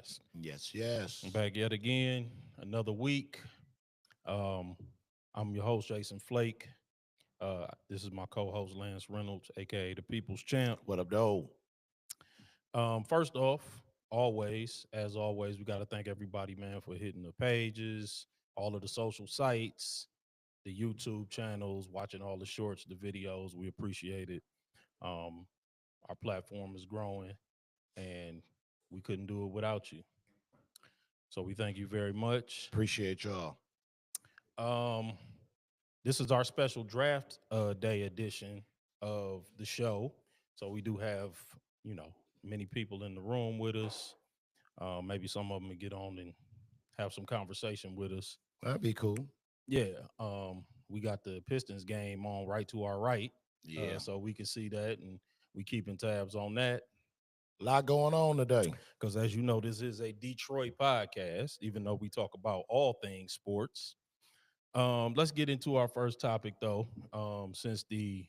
Podcast. Yes, I'm yes. back yet again, another week. Um, I'm your host, Jason Flake. This is my co-host, Lance Reynolds, aka the People's Champ. What up, though? First off, as always, we got to thank everybody, man, for hitting the pages, all of the social sites, the YouTube channels, watching all the shorts, the videos. We appreciate it. Um, our platform is growing, and we couldn't do it without you. So we thank you very much. Appreciate y'all. Um, this is our special draft day edition of the show. So we do have, you know, many people in the room with us. Maybe some of them will get on and have some conversation with us. That'd be cool. Yeah. We got the Pistons game on right to our right. Yeah. So we can see that and we keeping tabs on that. A lot going on today. Because as you know, this is a Detroit podcast, even though we talk about all things sports. Let's get into our first topic, though. Since the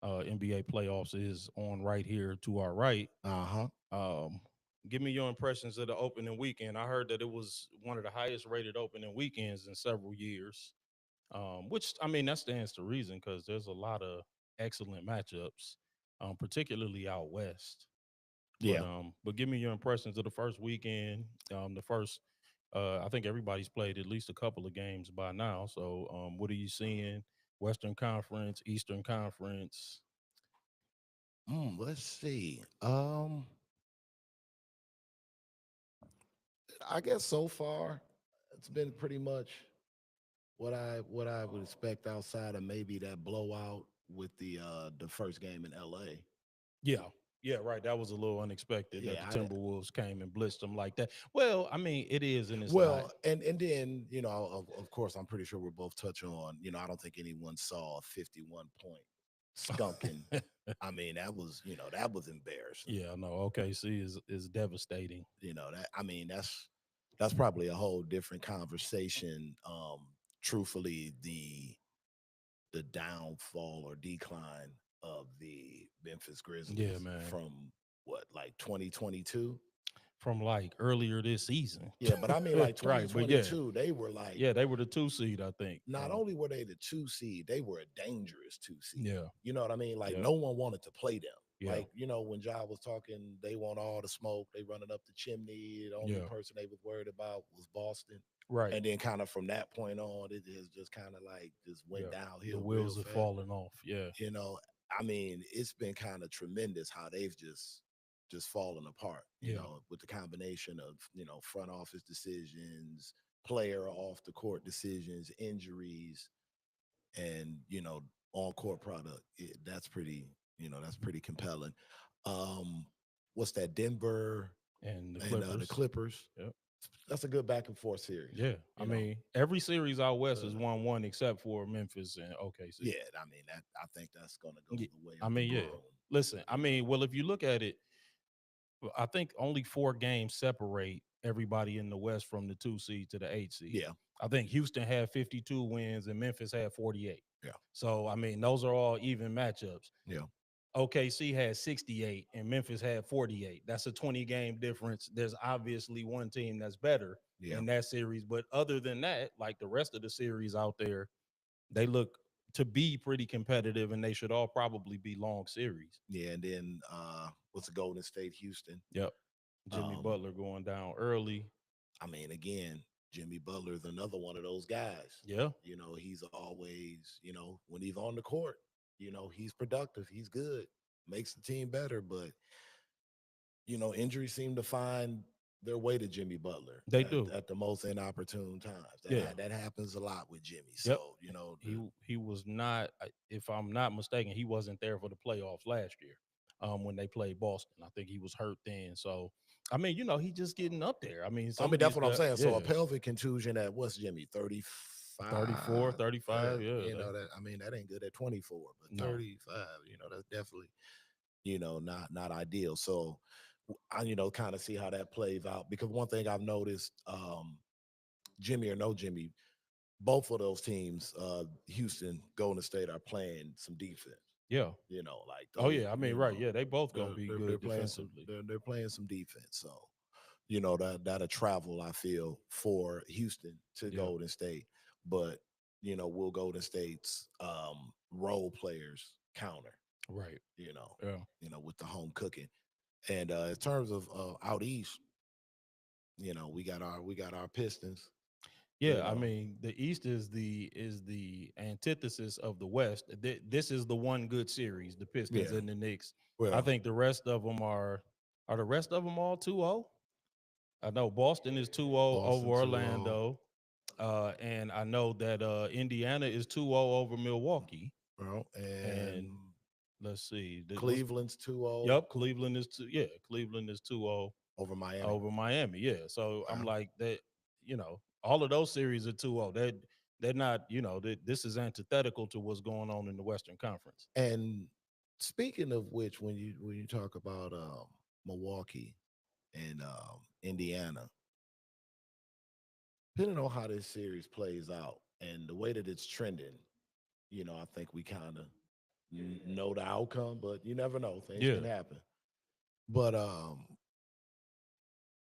NBA playoffs is on right here to our right, Uh-huh. um, give me your impressions of the opening weekend. I heard that it was one of the highest rated opening weekends in several years, which I mean that stands to reason because there's a lot of excellent matchups, particularly out west. Yeah. But give me your impressions of the first weekend. The first, I think everybody's played at least a couple of games by now. So, what are you seeing? Western Conference, Eastern Conference. Let's see. I guess so far it's been pretty much what I would expect outside of maybe that blowout with the first game in LA. Yeah, yeah, right. That was a little unexpected that Yeah, the Timberwolves came and blitzed them like that. Well, I mean, it is and it's not. well, and then of course, I'm pretty sure we're both touching on. I don't think anyone saw a 51 point skunking. I mean, that was embarrassing. Yeah, no. OKC is devastating. That I mean, that's probably a whole different conversation. Truthfully, the downfall or decline of the Memphis Yeah, Grizzlies man. from what, like 2022. From like earlier this season. Yeah, but I mean, like Right, but yeah, 2022, they were like, yeah, they were the 2 seed, I think. not only were they the 2 seed, they were a dangerous 2 seed. Yeah, You know what I mean? Like, yeah, no one wanted to play them. yeah, Like, when Ja was talking, they want all the smoke. They running up the chimney. The only yeah. person they was worried about was Boston. Right. And then kind of from that point on, it has just kind of like just went Yeah. The downhill real wheels are fast. falling off. Yeah. You know, I mean, it's been kind of tremendous how they've just fallen apart, Yeah. with the combination of, front office decisions, player off the court decisions, injuries, and, on court product. That's pretty compelling. Um, what's that? Denver And the and the Clippers. Clippers. Yep. That's a good back and forth series. Yeah. I You know, mean, every series out west is uh, 1-1 except for Memphis and OKC. yeah. I mean, I think that's going to go Yeah. the way I of the mean, yeah. broom. Listen, I You know. mean, well, if you look at it, I think only 4 games separate everybody in the West from the 2 seed to the 8 seed. Yeah. I think Houston had 52 wins and Memphis had 48. Yeah. So, I mean, those are all even matchups. Yeah. OKC had 68 and Memphis had 48. That's a 20 game difference. There's obviously one team that's better Yeah. in that series. But other than that, like the rest of the series out there, they look to be pretty competitive and they should all probably be long series. Yeah. And then what's the Golden State Houston? Yep. Jimmy Um, Butler going down early. I mean, again, Jimmy Butler is another one of those guys. Yeah. He's always, when he's on the court, he's productive, he's good, makes the team better. But, injuries seem to find their way to Jimmy Butler They do. at the most inopportune times. Yeah. That happens a lot with Jimmy. Yep. So, He was not, if I'm not mistaken, he wasn't there for the playoffs last year. When they played Boston, I think he was hurt then. So, I mean, he just getting up there. I mean, some of that's these what I'm guys, saying. So yeah, a pelvic contusion at what's Jimmy, 34, 35? 35, yeah, That, I mean, that ain't good at 24, but no, 35, that's definitely, not ideal. So I, kind of see how that plays out, because one thing I've noticed, Jimmy or no Jimmy, both of those teams, Houston, Golden State, are playing some defense. yeah, Like oh those, yeah, I mean, right, yeah, they both gonna be they're good playing some defensively. they're playing some defense. So, that'll travel, I feel, for Houston to Yeah. Golden State. But, will Golden State's role players counter, Right. you know, Yeah. with the home cooking. And in terms of out east, we got our Pistons, you Yeah, I know. mean, the East is the antithesis of the West. This is the one good series, the Pistons Yeah. and the Knicks. I Well, think the rest of them are the rest of them all 2-0. I know Boston is 2-0 over Boston 2-0. Orlando. And I know that Indiana is 2-0 over Milwaukee. Well, and And let's see. Cleveland's 2-0 Yep, Cleveland is Cleveland is 2-0 over Miami. over Miami. Yeah. So I'm Well, like that, all of those series are 2-0. They're not, this is antithetical to what's going on in the Western Conference. and speaking of which, when you talk about Milwaukee and Indiana, depending on how this series plays out and the way that it's trending, I think we kind of know the outcome, but you never know. Things Yeah. can happen. But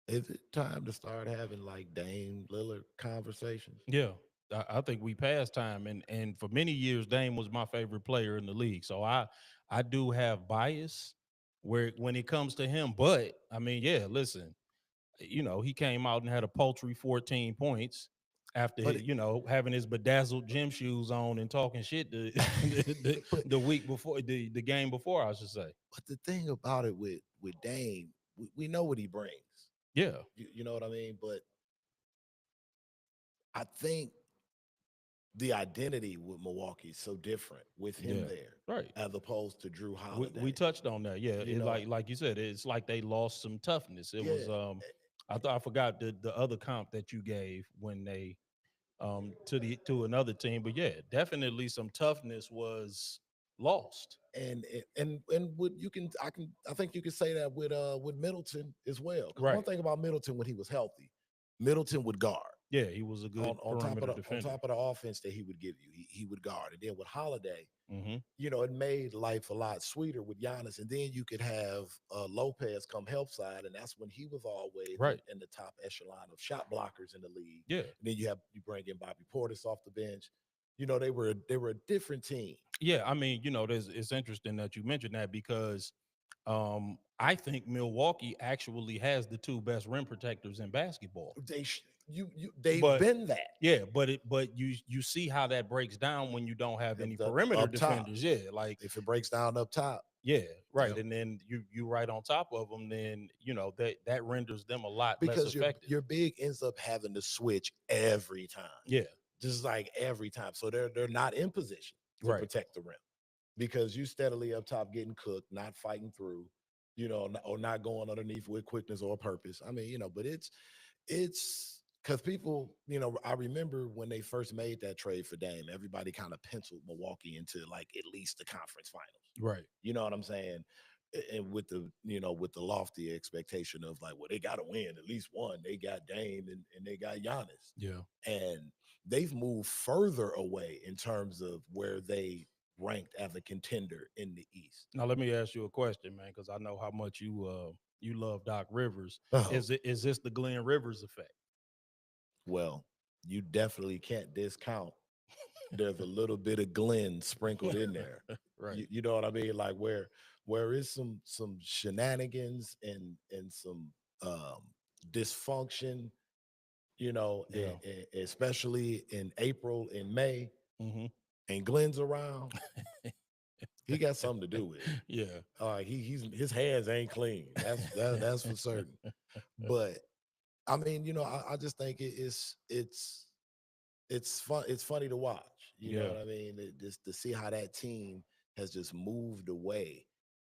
is it time to start having like Dame Lillard conversations? Yeah. I think we passed time, and for many years Dame was my favorite player in the league. So I do have bias where when it comes to him, but I mean, yeah, listen, he came out and had a paltry 14 points after But it, having his bedazzled gym shoes on and talking shit the, but the week before the game before, I should say. but the thing about it with Dame, we know what he brings. Yeah, You know what I mean? But I think the identity with Milwaukee is so different with him yeah, there right. as opposed to Drew We Holiday. touched on that. Yeah, You it know, like you said, it's like they lost some toughness. It yeah, was I forgot the other comp that you gave when they to another team, but yeah, definitely some toughness was lost. and what you can I think you can say that with Middleton as well. Because one Right. thing about Middleton when he was healthy, Middleton would guard. Yeah, he was a good On top of perimeter the on defender. top of the offense that he would give you, he would guard. And then with Holiday, Hmm. it made life a lot sweeter with Giannis. And then you could have Lopez come help side, and that's when he was always Right. in the top echelon of shot blockers in the league. Yeah. And then you bring in Bobby Portis off the bench. They were a different team. Yeah. I mean, it's interesting that you mentioned that because I think Milwaukee actually has the two best rim protectors in basketball. They've But been that. yeah, but you see how that breaks down when you don't have any perimeter Up top. defenders. Yeah, like If it breaks down up top, yeah, right. yep. And then you right on top of them, then that renders them a lot less Because your effective. your big ends up having to switch every time. Yeah, Just like every time. So they're not in position to right. protect the rim because you steadily up top getting cooked, not fighting through, or not going underneath with quickness or purpose. I mean, but it's because people, I remember when they first made that trade for Dame, everybody kind of penciled Milwaukee into like at least the conference finals. Right. You know what I'm saying? And with the lofty expectation of like, well, they got to win at least one. They got Dame and they got Giannis, Yeah. and they've moved further away in terms of where they ranked as a contender in the East. Now let me ask you a question, man, because I know how much you love Doc Rivers. Oh, Is this the Glenn Rivers effect? well, you definitely can't discount. There's a little bit of Glenn sprinkled in there. Right. You know what I mean? Like where is some shenanigans and some dysfunction, Yeah. especially in April and May, Hmm. and Glenn's around, he got something to do with it. Yeah. His hands ain't clean. That's for certain. But I mean, I just think it's fun. It's funny to watch. You know Yeah. what I mean? Just to see how that team has just moved away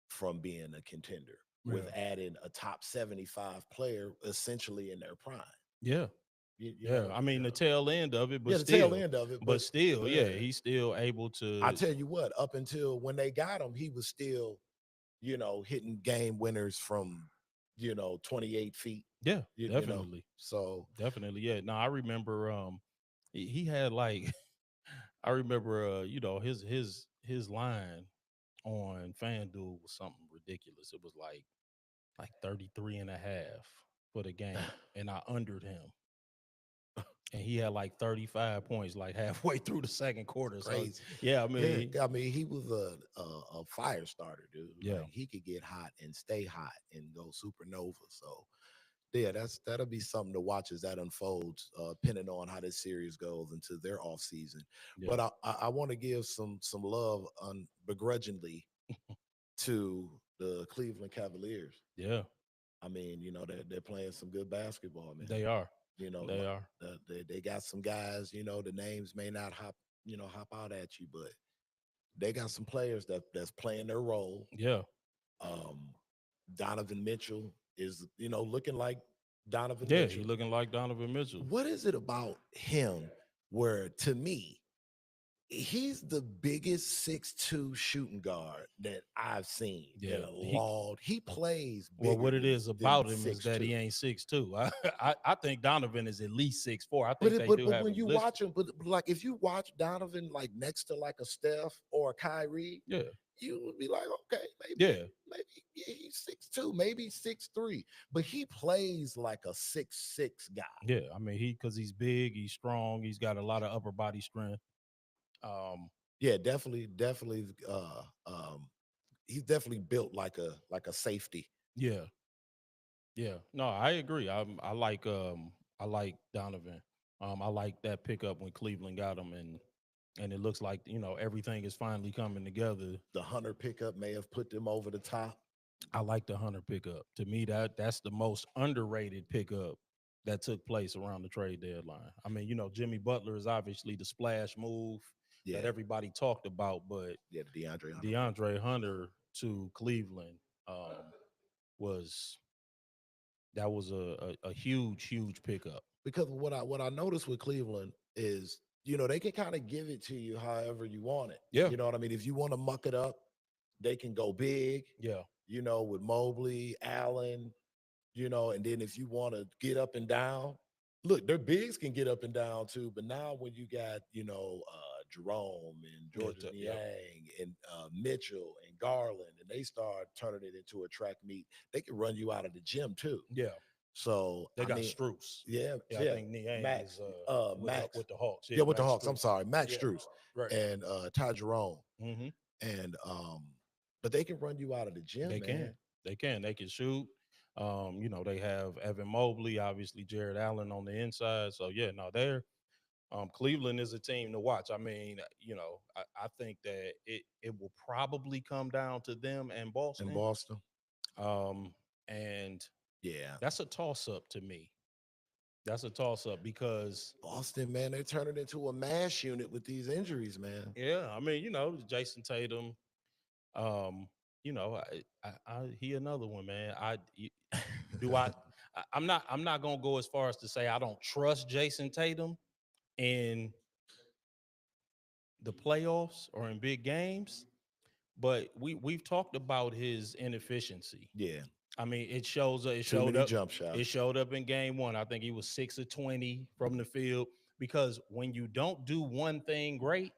from being a contender with Yeah. adding a top 75 player essentially in their prime. Yeah. You Yeah. know, I mean, you the know. tail end of it, Yeah, the tail end of it, but still, yeah, but he's still able I to. tell you what, up until when they got him, he was still, hitting game winners from, 28 feet. Yeah, You know, definitely. so Definitely. Yeah. No, I remember he had like I remember his line on FanDuel was something ridiculous. It was like 33 and a half. for the game, and I undered him, and he had like 35 points like halfway through the second quarter. So Crazy. yeah, I Yeah, mean, I mean, he was a fire starter, dude. yeah, Like he could get hot and stay hot and go supernova. So yeah, that'll be something to watch as that unfolds, depending on how this series goes into their off season. yeah, But I want to give some love begrudgingly to the Cleveland Cavaliers. yeah. I mean, they're playing some good basketball, man. They are, You know, they are. they got some guys. The names may not hop out at you, but they got some players that's playing their role. Yeah, Um, Donovan Mitchell is looking like Donovan yeah. He Mitchell. looking like Donovan Mitchell. What is it about him where, to me, he's the biggest 6'2" shooting guard that I've seen in Yeah, a long. He plays well, bigger what it is than about him is that 6'2". he ain't 6'2". I think Donovan is at least 6'4". I But think they but do but have when him you listed. watch him, but like if you watch Donovan like next to like a Steph or a Kyrie, Yeah, you would be like, okay, yeah, maybe yeah, he's 6'2", maybe 6'3", but he plays like a 6'6" guy. yeah. I mean, because he's big, he's strong, he's got a lot of upper body strength. Um, Yeah, definitely. He's definitely built like a safety. yeah, yeah. No, I agree. I like Donovan. I like that pickup when Cleveland got him, and it looks like everything is finally coming together. The Hunter pickup may have put them over the top. I like the Hunter pickup. To me, that's the most underrated pickup that took place around the trade deadline. I mean, Jimmy Butler is obviously the splash move that Yeah, everybody talked about, but yeah, the DeAndre Hunter pick. DeAndre Hunter to Cleveland um, was that was a huge, huge pickup. Because what I noticed with Cleveland is, they can kind of give it to you however you want it. Yeah, You know what I mean? If you want to muck it up, they can go big, yeah, with Mobley, Allen, and then if you want to get up and down, look, their bigs can get up and down too. But now when you got, Jerome and yeah, Georges yeah, Niang and Mitchell and Garland, and they start turning it into a track meet, they can run you out of the gym too. yeah. So They I got mean, Struess. yeah, Yeah, I yeah, think Niang is Max, Max, with the Hawks. yeah, Yeah, with the Max Hawks. I'm Struess. sorry, Max Yeah, Struess right. and Ty Jerome, Hmm. and but they can run you out of the gym, They can. man. They can. They can shoot. They have Evan Mobley, obviously Jared Allen on the inside. So yeah, no, they're Cleveland is a team to watch. I mean, I think that it will probably come down to them and In Boston. Boston, Um, and yeah, that's a toss up to me. That's a toss up because Boston, man, they're turning into a mash unit with these injuries, man. yeah, I mean, Jason Tatum. Um, he another one, man. Do I, I'm not gonna go as far as to say I don't trust Jason Tatum in the playoffs or in big games, but we've talked about his inefficiency. Yeah, I mean, it shows up. It too showed many up. jump It shots. showed up in game one. I think he was 6 of 20 from the field. Because when you don't do one thing great,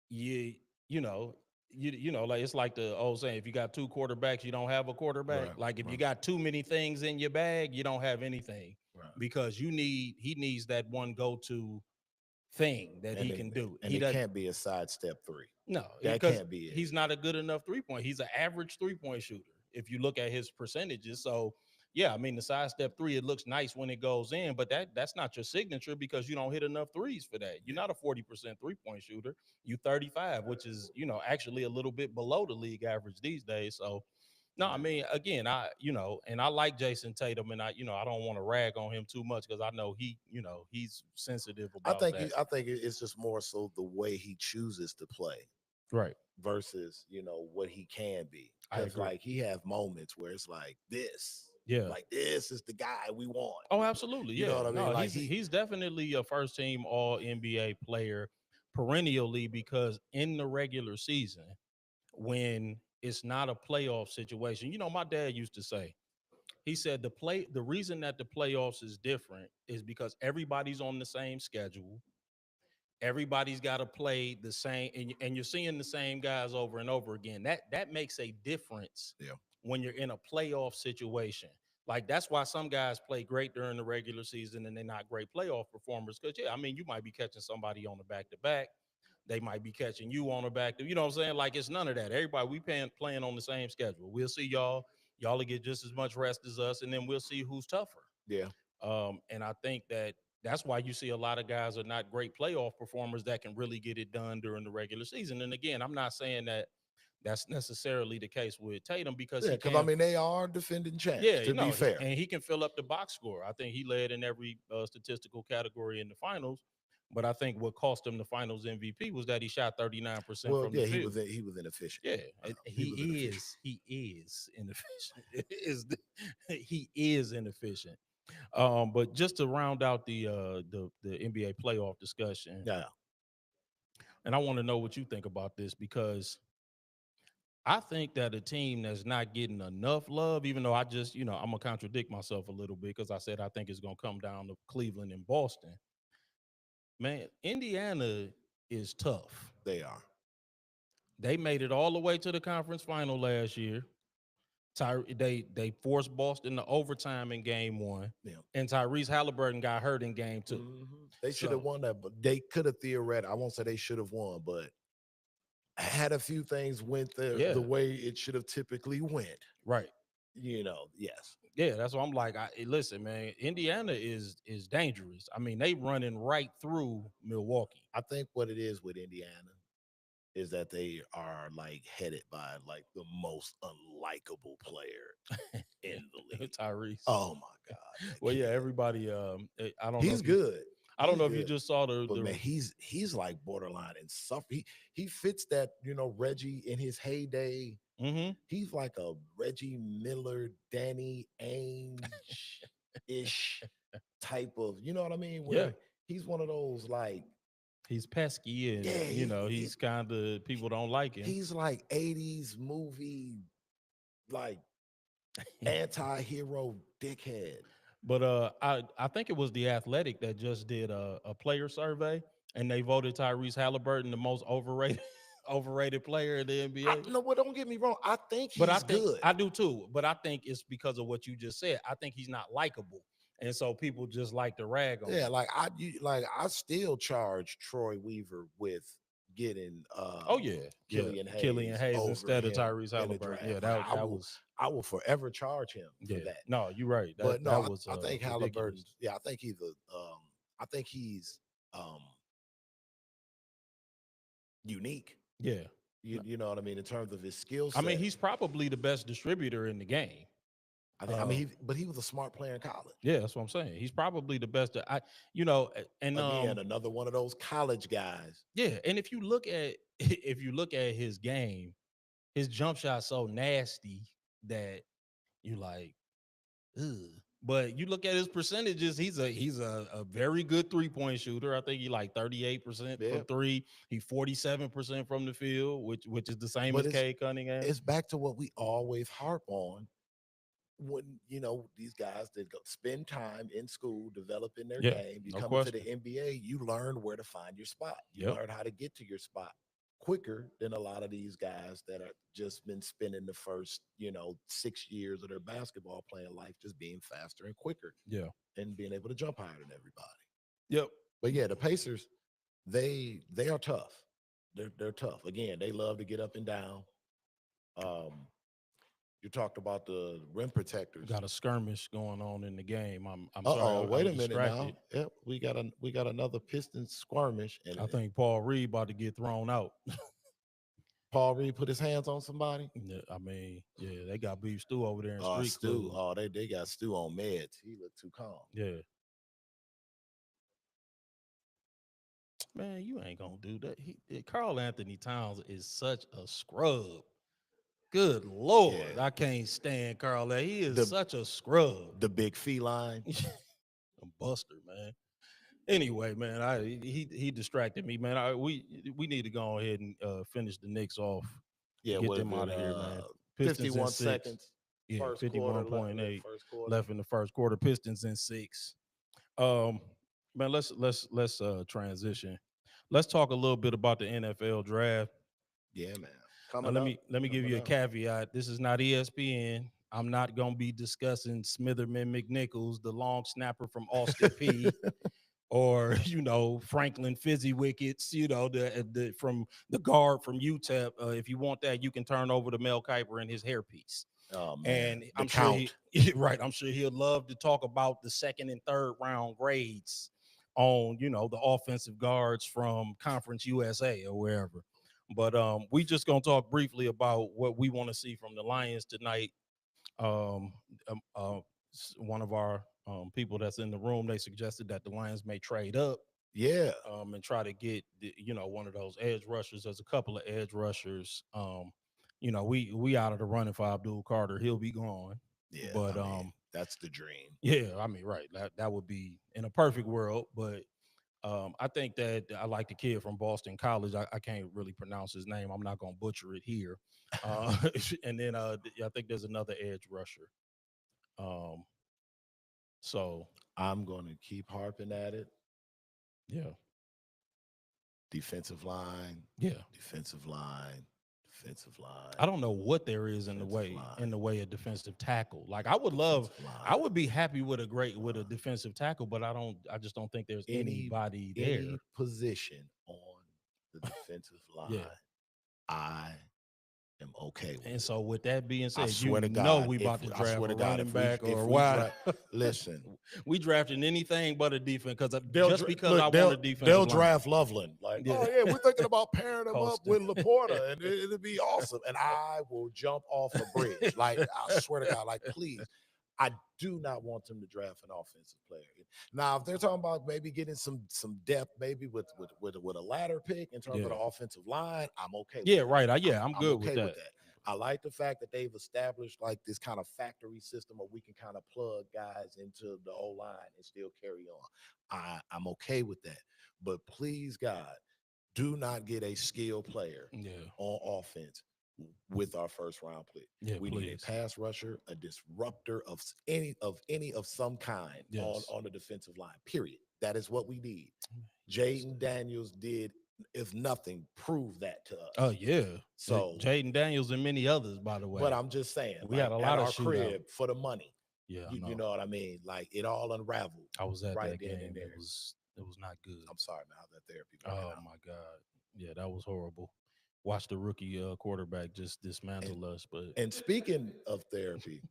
you you know like it's like the old saying: if you got two quarterbacks, you don't have a quarterback. Right, Like if you right, got too many things in your bag, you don't have anything right. because he needs that one go-to thing that And he it can do. and He it doesn't. can't be a sidestep three. No, That because can't be it. he's not a good enough 3-point. He's an average 3-point shooter if you look at his percentages. So yeah, I mean the side step three, it looks nice when it goes in, but that's not your signature because you don't hit enough threes for that. You're Yeah. not a 40% 3-point shooter. You 35, which is actually a little bit below the league average these days. So no, I Yeah. mean, again, and I like Jason Tatum, and I don't want to rag on him too much because I know he's sensitive about that. I think it's just more so the way he chooses to play Right. versus what he can be. I Because agree. like he have moments where it's Yeah. like this is the guy we want. Oh, absolutely. You know Yeah. what I mean? No, Like he's definitely a first team all NBA player perennially because in the regular season, when it's not a playoff situation, my dad used to say, he said the reason that the playoffs is different is because everybody's on the same schedule. Everybody's got to play the same, and you're seeing the same guys over and over again. That makes a difference yeah, when you're in a playoff situation. Like that's why some guys play great during the regular season and they're not great playoff performers. Because yeah, I mean, you might be catching somebody on the back to back. They might be catching you on the back to, you know what I'm saying? Like it's none of that. Everybody we playing on the same schedule. We'll see y'all. Y'all will get just as much rest as us, and then we'll see who's tougher. Yeah. And I think that's why you see a lot of guys are not great playoff performers that can really get it done during the regular season. And again, I'm not saying that that's necessarily the case with Tatum because Yeah, he because I can. mean they are defending champs. Yeah, To be fair, and he can fill up the box score. I think he led in every statistical category in the finals. But I think what cost him the Finals MVP was that he shot 39% well, from the yeah, field. he was inefficient. Yeah, He was inefficient. he is inefficient. He is inefficient. But just to round out the NBA playoff discussion, Yeah, and I want to know what you think about this because I think that a team that's not getting enough love, even though I just, I'm gonna contradict myself a little bit because I said I think it's gonna come down to Cleveland and Boston. Man, Indiana is tough. they are. They made it all the way to the conference final last year. They forced Boston to overtime in game one, Yeah. and Tyrese Halliburton got hurt in game 2. They should have won that, but they could have theoretically. I won't say they should have won, but had a few things went Yeah. the way it should have typically went. Right. Yes. Yeah, that's what I'm like. Listen, man, Indiana is dangerous. I mean, they running right through Milwaukee. I think what it is with Indiana is that they are like headed by like the most unlikable player in the league. Tyrese. Oh my God. Well, yeah, everybody. I don't know. He's good. I don't He's know if you good. just saw But man, he's like borderline and suffer. He fits that, Reggie in his heyday. He's like a Reggie Miller, Danny Ainge-ish type of, you know what I mean? Where he's one of those like he's pesky and he's kind of people don't like him. He's like 80s movie like anti-hero dickhead. But I think it was The Athletic that just did a player survey, and they voted Tyrese Halliburton the most overrated player in the NBA. No, but don't get me wrong. I think he's good. I do too. But I think it's because of what you just said. I think he's not likable, and so people just like to rag on him. Yeah, I still charge Troy Weaver with getting Killian Hayes instead of Tyrese Halliburton. Yeah, that was I will forever charge him for that. No, you're right. I think Halliburton. Yeah, I think he's unique. Yeah. You know what I mean in terms of his skill set. I mean, he's probably the best distributor in the game. But he was a smart player in college. Yeah, that's what I'm saying. He's probably the best. And again, another one of those college guys. Yeah, and if you look at his game, his jump shot's so nasty that you like, ugh. But you look at his percentages, he's a very good 3-point shooter. I think he like 38% from three. He 47% from the field, which is the same as Cade Cunningham. It's back to what we always harp on. When these guys that go spend time in school developing their game, you come into the NBA, you learn where to find your spot. You learn how to get to your spot quicker than a lot of these guys that are just been spending the first 6 years of their basketball playing life just being faster and quicker. Yeah, and being able to jump higher than everybody. Yep. But yeah, the Pacers, they are tough. They're tough. Again, they love to get up and down. You talked about the rim protectors. Got a skirmish going on in the game. I'm sorry. Wait a minute now. Yep, we got another Pistons skirmish, and I think Paul Reed about to get thrown out. Paul Reed put his hands on somebody. Yeah, I mean, yeah, they got beef Stu over there in street. Stu. Oh, they got Stu on meds. He looked too calm. Yeah. Man, you ain't gonna do that. Karl Anthony Towns is such a scrub. Good Lord, I can't stand Karl. He is such a scrub. The big feline. A buster, man. Anyway, man, he distracted me, man. We need to go ahead and finish the Knicks off. Yeah, get them out of here, man. Pistons 51 seconds. Yeah, 51.8 left in the first quarter. Pistons in 6. Man, let's transition. Let's talk a little bit about the NFL draft. Yeah, man. Let me give you a caveat. This is not ESPN. I'm not gonna be discussing Smitherman McNichols, the long snapper from Austin P, or Franklin Fizzy Wickets, the from the guard from UTEP. If you want that, you can turn over to Mel Kiper and his hairpiece. Oh man, And the I'm sure count. right. I'm sure he'll love to talk about the second and third round grades on the offensive guards from Conference USA or wherever. But we just gonna talk briefly about what we want to see from the Lions tonight. Um, One of our people that's in the room, they suggested that the Lions may trade up Yeah, and try to get one of those edge rushers. There's a couple of edge rushers. We out of the running for Abdul Carter. He'll be gone. yeah. But I mean, that's the dream. yeah, I mean, right. That would be in a perfect world. But I think that I like the kid from Boston College. I can't really pronounce his name. I'm not gonna butcher it here. And then I think there's another edge rusher. Um, so I'm going to keep harping at it. yeah, Defensive line, yeah. defensive line, defensive line. I don't know what there is in the way of defensive tackle. Like I would be happy with a defensive tackle, but I just don't think there's anybody there. Any position on the defensive line, Yeah. I am okay with And it. so with that being I said, swear to God, we about to I draft swear a to God, running if back we, if or a we wide. listen, We drafting anything but a defense because I they'll, want a defensive they'll line. draft Loveland. Like, Yeah. oh yeah, we're thinking about pairing him up Colston. with Laporta, and it'll be awesome. And I will jump off a bridge. Like, I swear to God, like, please. I do not want them to draft an offensive player. Now, if they're talking about maybe getting some depth, maybe with a ladder pick in terms of the offensive line, I'm okay with that. Right. I'm good okay with that. I like the fact that they've established like this kind of factory system where we can kind of plug guys into the O line and still carry on. I'm okay with that. But please, God, do not get a skilled player on offense with our first round pick. We need a pass rusher, a disruptor of some kind on the defensive line. Period. That is what we need. Jaden Daniels did, if nothing, prove that to us. Oh yeah. So Jaden Daniels and many others, by the way. But I'm just saying, we got a lot of crib for the money. Yeah, you know what I mean? Like it all unraveled. I was at right that game. and there. It was not good. I'm sorry, man. How's that therapy? Oh my God. Yeah, that was horrible. Watch the rookie quarterback just dismantle us. But speaking of therapy,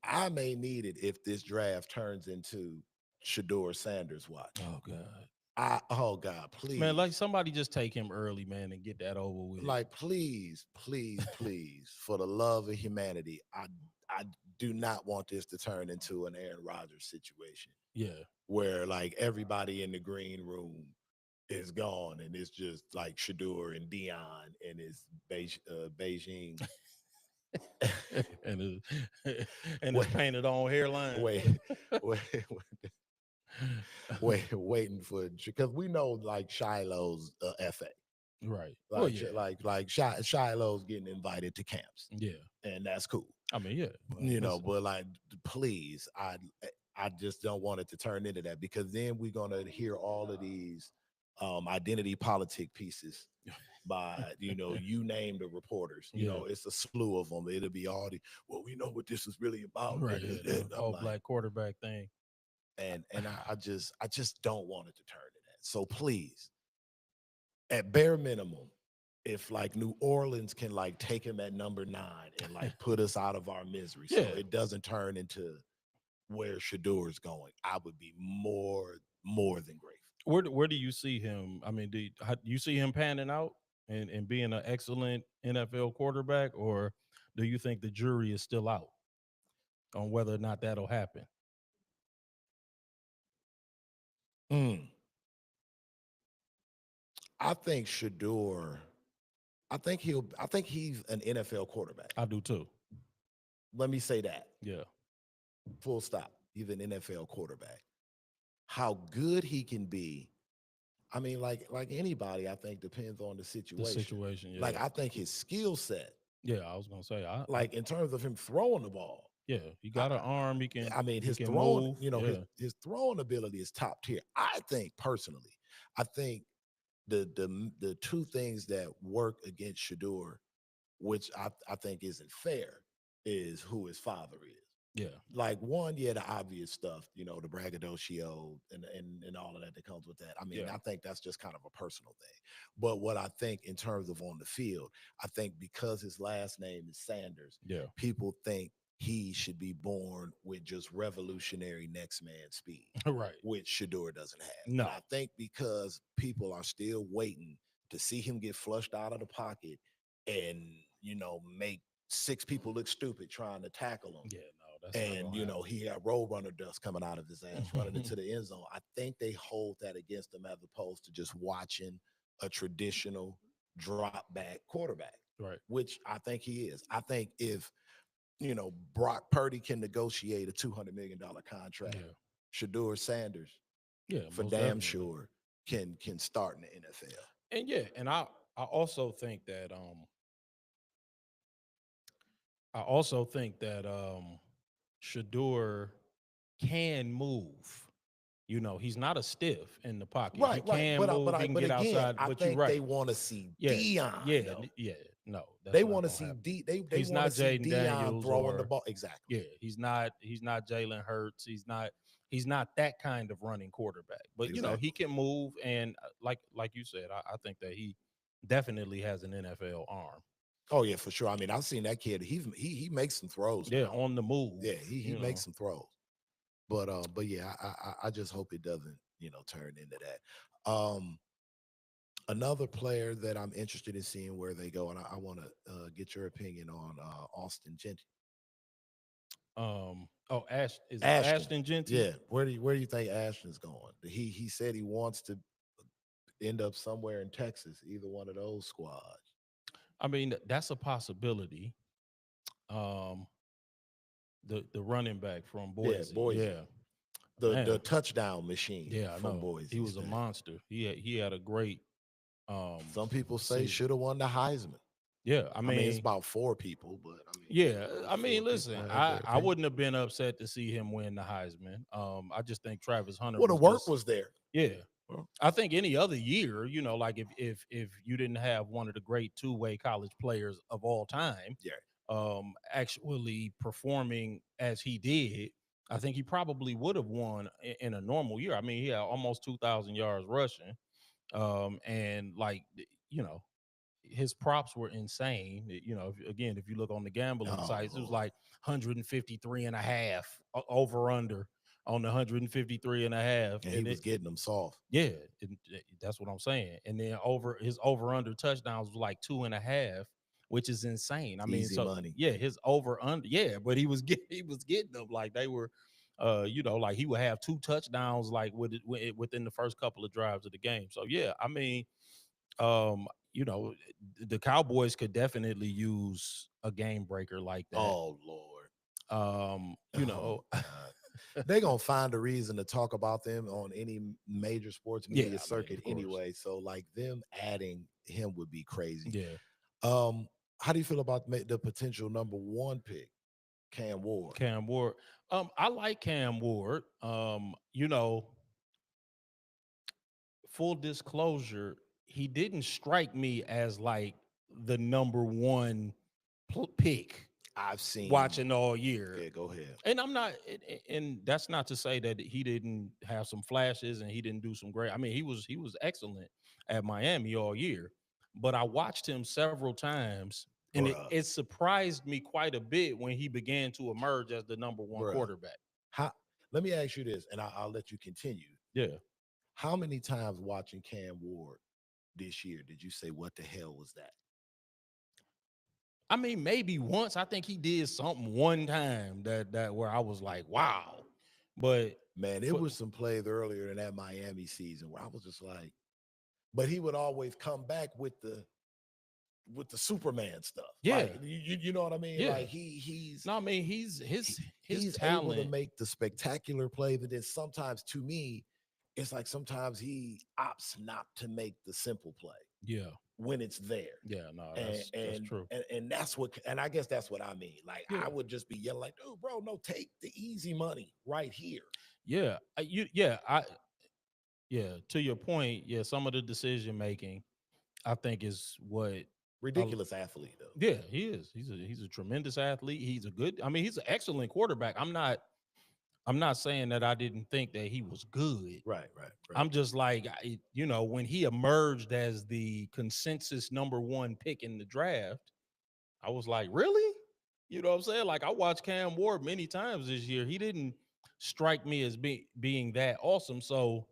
I may need it if this draft turns into Shedeur Sanders watch. Oh God. Oh God, please. Man, like somebody just take him early, man, and get that over with. Like, please, for the love of humanity, I do not want this to turn into an Aaron Rodgers situation. Yeah. Where like everybody in the green room is gone and it's just like Shedeur and Dion and his Beijing and his painted on hairline. Waiting for, because we know like Shiloh's FA. Right. Like Shiloh's getting invited to camps. Yeah. And that's cool. I mean, yeah. But like, please, I just don't want it to turn into that, because then we're gonna hear all of these identity politic pieces by you name the reporters. It's a slew of them. It'll be all we know what this is really about. Right. The black quarterback thing. And I just don't want it to turn to that. So please, at bare minimum, if like New Orleans can like take him at number 9 and like put us out of our misery, so it doesn't turn into where Shedeur is going, I would be more than grateful. Where do you see him? I mean, do you see him panning out and being an excellent NFL quarterback, or do you think the jury is still out on whether or not that'll happen? I think Shedeur, I think he's an NFL quarterback. I do too. Let me say that. Yeah. Full stop. He's an NFL quarterback. How good he can be, I mean, like anybody, I think depends on the situation. Yeah. Like I think his skill set. Yeah, I was gonna say, like in terms of him throwing the ball. Yeah, he got an arm. He can. I mean, his throwing, his throwing ability is top tier. I think personally, the two things that work against Shedeur, which I think isn't fair, is who his father is. Yeah. Like one, yeah, the obvious stuff, the braggadocio and all of that that comes with that. I mean, Yeah. I think that's just kind of a personal thing. But what I think in terms of on the field, I think because his last name is Sanders, Yeah. people think he should be born with just revolutionary next man speed, Right. which Shador doesn't have. No. And I think because people are still waiting to see him get flushed out of the pocket and, make six people look stupid trying to tackle him, Yeah. No, that's not and gonna happen. he had roadrunner dust coming out of his ass running into the end zone. I think they hold that against him as opposed to just watching a traditional drop back quarterback, Right. which I think he is. I think if Brock Purdy can negotiate a $200 million contract, Yeah. Shador Sanders Yeah. for Most damn definitely. sure can start in the NFL. And yeah, and I also think that Shador can move. He's not a stiff in the pocket. He Right, right. can But I, but move. I, He can but get again, outside. I But you're think they right. want to see Yeah, Dion yeah, though. yeah. No, They that's not want to gonna see happen. they He's want to not see Jaden Dion Daniels throwing the or ball. Exactly. yeah. He's not Jalen Hurts. He's not that kind of running quarterback. But he Exactly. can move. And like you said, I think that he definitely has an NFL arm. Oh yeah, for sure. I mean, I've seen that kid. He makes some throws Yeah, now. on the move. Yeah, he makes some throws. But yeah, I just hope it doesn't turn into that. Another player that I'm interested in seeing where they go, and I want to get your opinion on Austin Genty. Oh, is it Ashton. Ashton Genty? Yeah, where do you think Ashton's going? He said he wants to end up somewhere in Texas, either one of those squads. I mean, that's a possibility. Um, the running back from Yeah, Boise. Boise. Yeah, The man. touchdown machine Yeah, I from know. He Boise was a State. monster. He had a great Some people say season. should have won the Heisman. Yeah, I I mean, it's mean, about four people, but I mean, yeah, those I four mean, people listen, have I their I opinion. wouldn't have been upset to see him win the Heisman. I just think Travis Hunter Well, the was work just was there. yeah. Well, I think any other year, like if you didn't have one of the great two-way college players of all time, yeah, actually performing as he did, I think he probably would have won in a normal year. I mean, he had almost 2,000 yards rushing, and you know, his props were insane. If you look on the gambling oh sites, it was Lord, like 153 and a half over under on the 153 and a half, and he and was getting them soft, yeah, that's what I'm saying. And then over under touchdowns was like 2.5, which is insane. I mean, easy so money. yeah, his over under, yeah, but he was getting them like they were, like he would have two touchdowns like within the first couple of drives of the game. So yeah, I mean, um, the Cowboys could definitely use a game breaker like that. Oh Lord, Um, you oh know, God. They're gonna find a reason to talk about them on any major sports yeah, media I mean, circuit of course, anyway. So like them adding him would be crazy. yeah. Um, how do you feel about the potential number one pick, Cam Ward? Cam Ward. I like Cam Ward. Full disclosure, he didn't strike me as like the number one pick I've seen. watching all year. Yeah, go ahead. And I'm not, and that's not to say that he didn't have some flashes and he didn't do some great. I mean, he was excellent at Miami all year, but I watched him several times, and it, Bruh, it surprised me quite a bit when he began to emerge as the number one bruh. quarterback. How? Let me ask you this, and I'll let you continue. Yeah. How many times watching Cam Ward this year did you say, "What the hell was that"? I mean, maybe once. I think he did something one time that where I was like, wow. But Man, it for was some plays earlier in that Miami season where I was just like, but he would always come back with the Superman stuff. yeah, Like you know what I mean? yeah. Like he's No, I mean his he's able to talent. make the spectacular play, but then sometimes to me, it's like sometimes he opts not to make the simple play Yeah, when it's there. yeah. No, And that's and true. and, and that's what and I guess that's what I mean. Like Yeah, I would just be yelling like, dude, bro, no, take the easy money right here. yeah. Yeah. To your point, yeah. Some of the decision making, I think, is what Ridiculous athlete though. Yeah, he is. He's a tremendous athlete. He's a good. I mean, he's an excellent quarterback. I'm not saying that I didn't think that he was good. Right, right, right. I'm just like, when he emerged as the consensus number one pick in the draft, I was like, really? You know what I'm saying? Like, I watched Cam Ward many times this year. He didn't strike me as being that awesome. So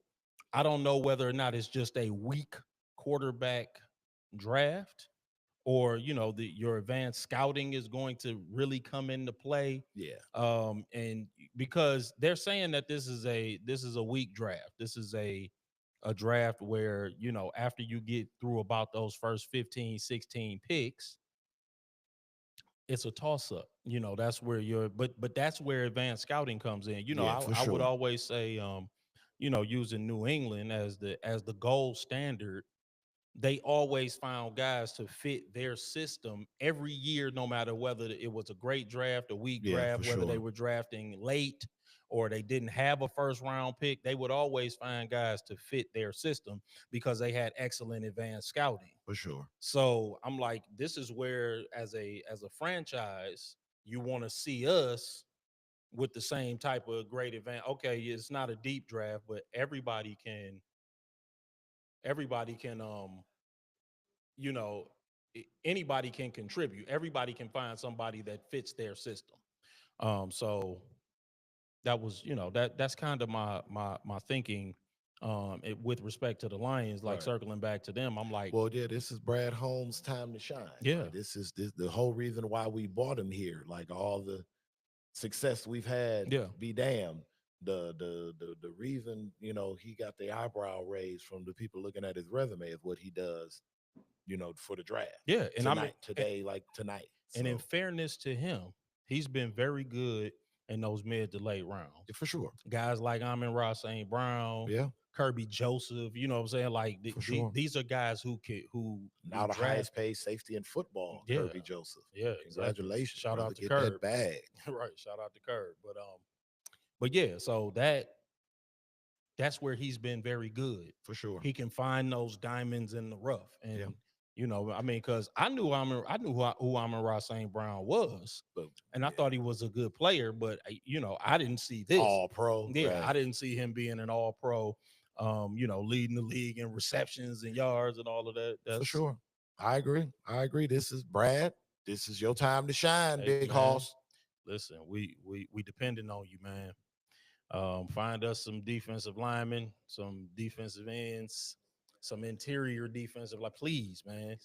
I don't know whether or not it's just a weak quarterback draft, or your advanced scouting is going to really come into play. Yeah. And because they're saying that this is a weak draft. This is a draft where, after you get through about those first 15, 16 picks, it's a toss up. That's where but that's where advanced scouting comes in. Yeah, for I would sure. always say, using New England as the gold standard, they always found guys to fit their system every year, no matter whether it was a great draft, a weak Yeah, for draft, whether they sure. were drafting late or they didn't have a first round pick. They would always find guys to fit their system because they had excellent advanced scouting. For sure. So I'm like, this is where, as a franchise, you want to see us with the same type of great advance. Okay, it's not a deep draft, but everybody can you know anybody can contribute. Everybody can find somebody that fits their system. So that was, that's kind of my thinking, with respect to the Lions. Like, Right. circling back to them, I'm like, Well, yeah, this is Brad Holmes' time to shine. yeah, Like this the whole reason why we bought him here. Like all the success we've had, yeah, be damned. The reason, he got the eyebrow raised from the people looking at his resume of what he does, for the draft yeah. And I mean, tonight, today, like tonight. and in So fairness to him, he's been very good in those mid to late rounds. yeah, for sure. Guys like Amon-Ra St. Brown, Yeah, Kirby Joseph, you know what I'm saying? Like, for sure. these are guys who Now the draft. highest paid safety in football, Yeah, Kirby Joseph. yeah, exactly. Congratulations, Shout brother. out to Get that Curb. bag. Right, shout out to Curb. But yeah, so that's where he's been very good. For sure. He can find those diamonds in the rough. And Yeah. I mean, because I knew who Amon-Ra St. Brown was, But and I yeah, thought he was a good player, but I didn't see this. all pro. Yeah, Right. I didn't see him being an all pro, leading the league in receptions and yards and all of that. For That's sure. I agree. I agree. This is Brad. This is your time to shine, Hey, big man, hoss. listen, we depending on you, man. Find us some defensive linemen, some defensive ends, some interior defensive. Like, please, man.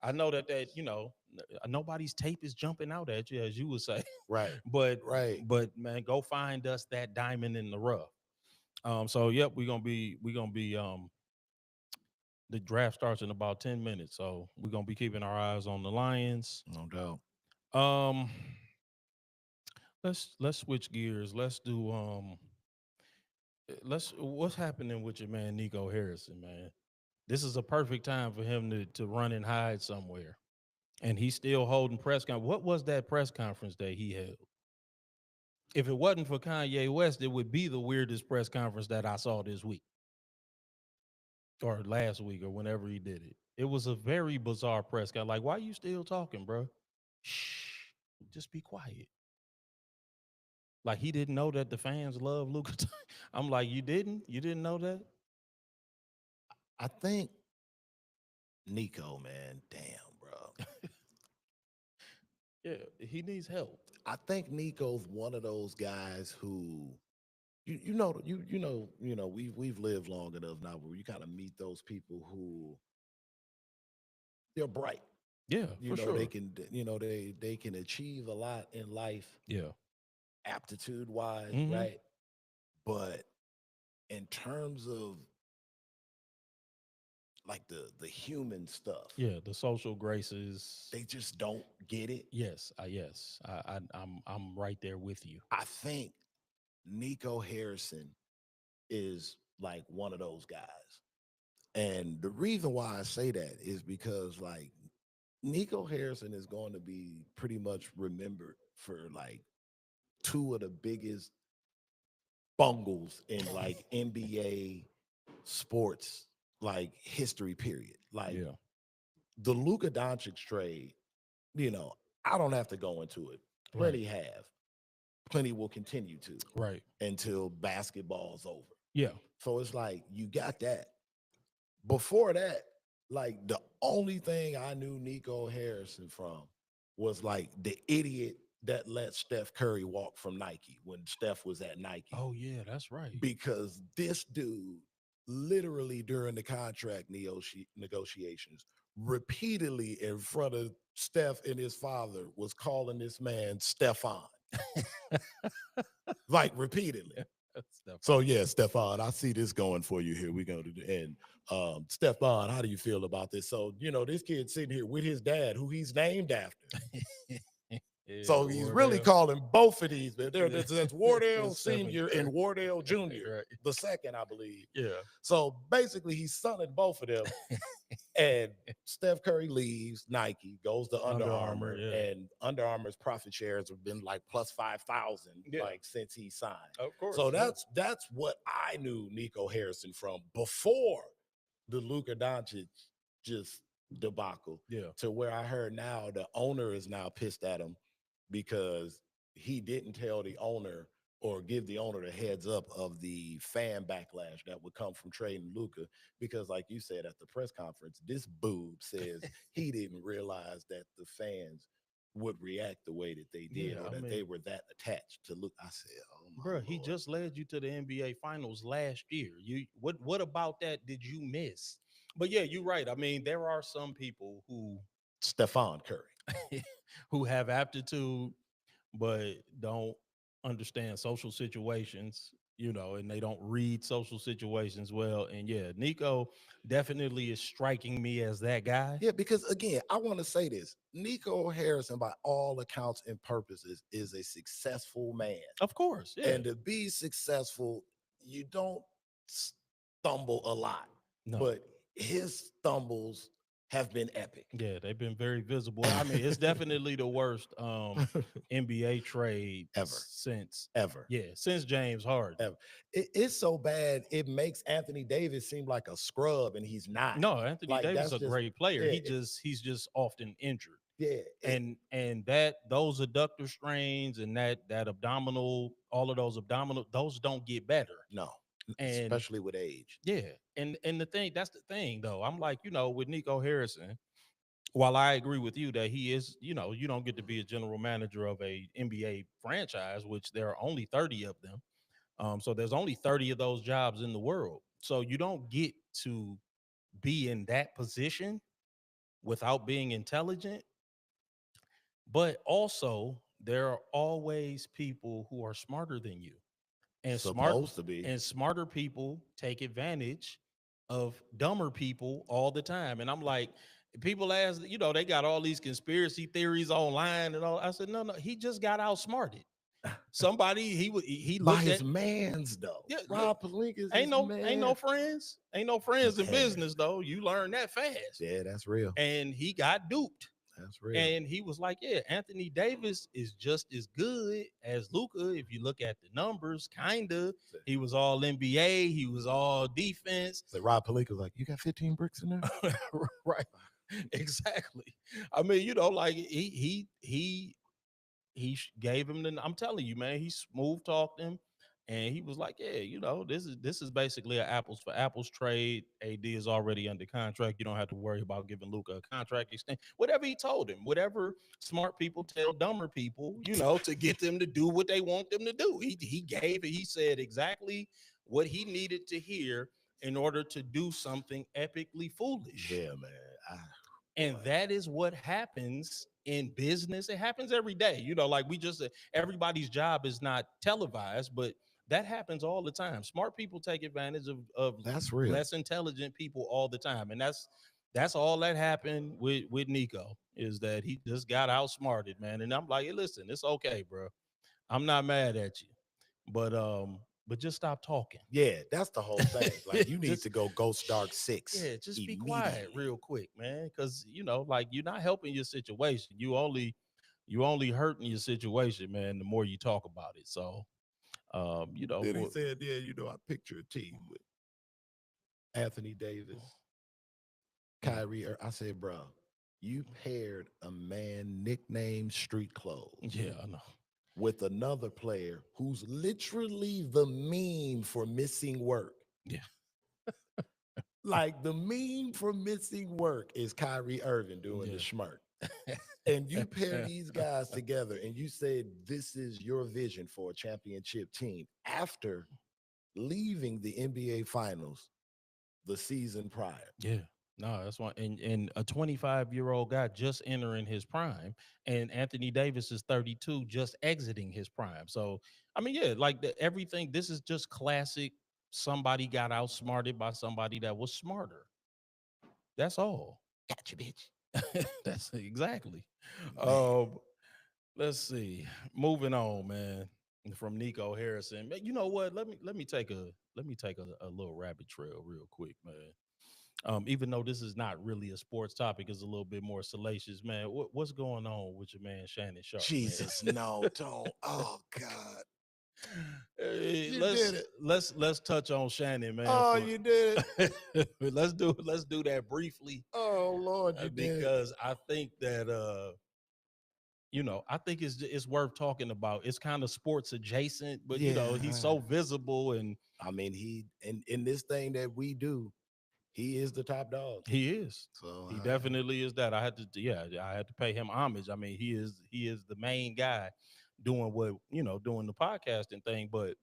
I know that nobody's tape is jumping out at you, as you would say, Right. but Right. man, go find us that diamond in the rough. So yep, we're gonna be the draft starts in about 10 minutes, so we're gonna be keeping our eyes on the Lions. No doubt. Um, let's switch gears. What's happening with your man Nico Harrison, man? This is a perfect time for him to run and hide somewhere. And he's still holding press conference. What was that press conference that he held? If it wasn't for Kanye West, it would be the weirdest press conference that I saw this week or last week or whenever he did it. It was a very bizarre press conference. Like, why are you still talking, bro? Shh, just be quiet. Like, he didn't know that the fans love Luka. I'm like, you didn't know that? I think Nico, man, damn, bro. Yeah, he needs help. I think Nico's one of those guys who we've lived long enough now where you kind of meet those people who they're bright. Yeah, for sure. They can they can achieve a lot in life, Yeah. aptitude wise, Mhm. right? But in terms of like the human stuff, Yeah, the social graces. they just don't get it. Yes, I'm right there with you. I think Nico Harrison is like one of those guys. And the reason why I say that is because like Nico Harrison is going to be pretty much remembered for like two of the biggest bungles in like NBA sports like history period. Like Yeah. the Luka Doncic trade, you know, I don't have to go into it. Right. Plenty have. Plenty will continue to Right. until basketball's over. Yeah. So it's like you got that. Before that, like the only thing I knew Nico Harrison from was like the idiot that let Steph Curry walk from Nike when Steph was at Nike. Oh yeah, that's right. Because this dude literally during the contract negotiations repeatedly in front of Steph and his father was calling this man Stefan. Like repeatedly. So yeah, Stefan, I see this going for you here. We're going to do and Stefan, how do you feel about this? So, you know, this kid sitting here with his dad, who he's named after. Yeah, So he's really calling both of these, but Yeah. that's Wardell It's Stephen Sr. Curry. and Wardell Jr., Right. the second, I believe. Yeah. So basically, he's sonning both of them. And Steph Curry leaves Nike, goes to Under Under Armour, Armour, yeah. and Under Armour's profit shares have been like plus 5,000 Yeah. like since he signed. Of course. So yeah. that's what I knew Nico Harrison from before the Luka Doncic just debacle. Yeah. To where I heard now the owner is now pissed at him because he didn't tell the owner or give the owner the heads up of the fan backlash that would come from trading Luka. Because, like you said at the press conference, this boob says he didn't realize that the fans would react the way that they did, Yeah, or I that mean- they were that attached to Luka. I said, "Oh my Bro, he Lord." just led you to the NBA finals last year. You what about that did you miss? But yeah, you're right. I mean, there are some people who Stefan Curry. who have aptitude but don't understand social situations, you know, and they don't read social situations well. And yeah, Nico definitely is striking me as that guy. Yeah, because again, I want to say this: Nico Harrison, by all accounts and purposes, is a successful man. Of course, yeah. And to be successful, you don't stumble a lot, No. but his stumbles have been epic. Yeah, they've been very visible. I mean, it's definitely the worst NBA trade Ever. since Ever. since James Harden. It's so bad it makes Anthony Davis seem like a scrub, and he's not. No, Anthony Like, Davis that's is a just- great player. yeah, He's just often injured. Yeah, And that those adductor strains and that abdominal, all of those abdominal, those don't get better. no, And especially with age. yeah, and the thing, that's the thing though. I'm like, you know, with Nico Harrison, while I agree with you that he is, you know, you don't get to be a general manager of a NBA franchise, which there are only 30 of them. So there's only 30 of those jobs in the world. So you don't get to be in that position without being intelligent. But also, there are always people who are smarter than you. And Supposed to be. and smarter people take advantage of dumber people all the time. And I'm like, people ask, you know, they got all these conspiracy theories online and all. I said, no, he just got outsmarted. Somebody he By looked his at mans though. Yeah, Rob Pelinka is ain't no friends in Yeah. business though. You learn that fast. Yeah, that's real. And he got duped. That's real. And he was like, yeah, Anthony Davis is just as good as Luka. If you look at the numbers, kind of. He was all NBA. He was all defense. So Rob Pelinka was like, you got 15 bricks in there? Right. Exactly. I mean, you know, like he gave him the, I'm telling you, man, he smooth talked him. And he was like, yeah, you know, this is basically an apples for apples trade. AD is already under contract. You don't have to worry about giving Luka a contract extension. Whatever he told him, whatever smart people tell dumber people, you know, to get them to do what they want them to do. He gave it. He said exactly what he needed to hear in order to do something epically foolish. Yeah, man. And that is what happens in business. It happens every day. You know, like we just, everybody's job is not televised, but that happens all the time. Smart people take advantage of That's real. less intelligent people all the time. And that's all that happened with Nico, is that he just got outsmarted, man. And I'm like, hey, listen, it's okay, bro. I'm not mad at you. But just stop talking. Yeah, that's the whole thing. Like, you need Just- to go Ghost Dark 6. Yeah, just be quiet immediately. real quick, man. Cause you know, like you're not helping your situation. You only hurting your situation, man, the more you talk about it. So you know, Then he said, yeah, you know, I picture a team with Anthony Davis, Kyrie. I said, bro, You paired a man nicknamed Street Clothes Yeah, I know. with another player who's literally the meme for missing work. Yeah. Like the meme for missing work is Kyrie Irving doing the Yeah. schmirk. And you pair these guys together and you said this is your vision for a championship team after leaving the NBA finals the season prior. Yeah. No, that's why. And a 25-year-old guy just entering his prime, and Anthony Davis is 32, just exiting his prime. So, I mean, yeah, like everything. This is just classic. Somebody got outsmarted by somebody that was smarter. That's all. Gotcha, bitch. That's exactly. Man. Um, let's see. Moving on, man. From Nico Harrison. You know what? Let me take a little rabbit trail real quick, man. Even though this is not really a sports topic, it's a little bit more salacious, man. What's going on with your man Shannon Sharp, man? Jesus, no, don't. Oh God. Hey, You let's did it. let's touch on Shannon, man. Oh, For you did it. let's do that briefly, Oh Lord, you did. because I think that I think it's worth talking about. It's kind of sports adjacent, but he's Yeah. so visible, and I mean, he in this thing that we do, he is the top dog. he is. So He definitely is that. I had to pay him homage. I mean, he is the main guy doing doing the podcasting thing. But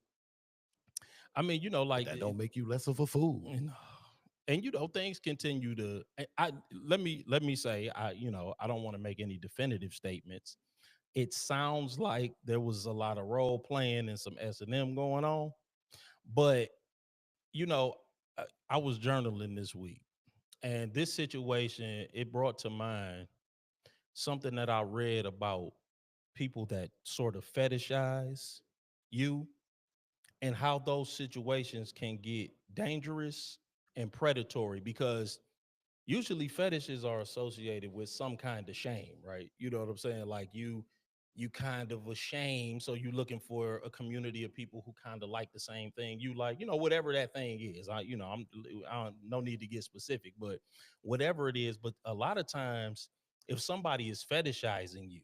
I mean, but like that don't make you less of a fool. you know, and things continue to. Let me say, I don't want to make any definitive statements. It sounds like there was a lot of role playing and some S&M going on, but you know, I was journaling this week, and this situation, it brought to mind something that I read about people that sort of fetishize you, and how those situations can get dangerous and predatory, because usually fetishes are associated with some kind of shame, right? You know what I'm saying? Like you kind of ashamed, so you're looking for a community of people who kind of like the same thing you like, whatever that thing is. I don't, no need to get specific, but whatever it is. But a lot of times, if somebody is fetishizing you,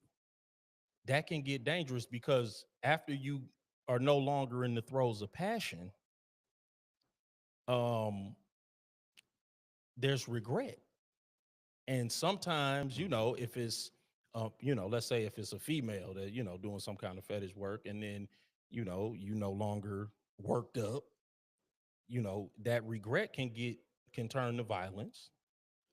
that can get dangerous, because after you are no longer in the throes of passion, um, there's regret. And sometimes, if it's let's say if it's a female that doing some kind of fetish work, and then you no longer worked up, that regret can turn to violence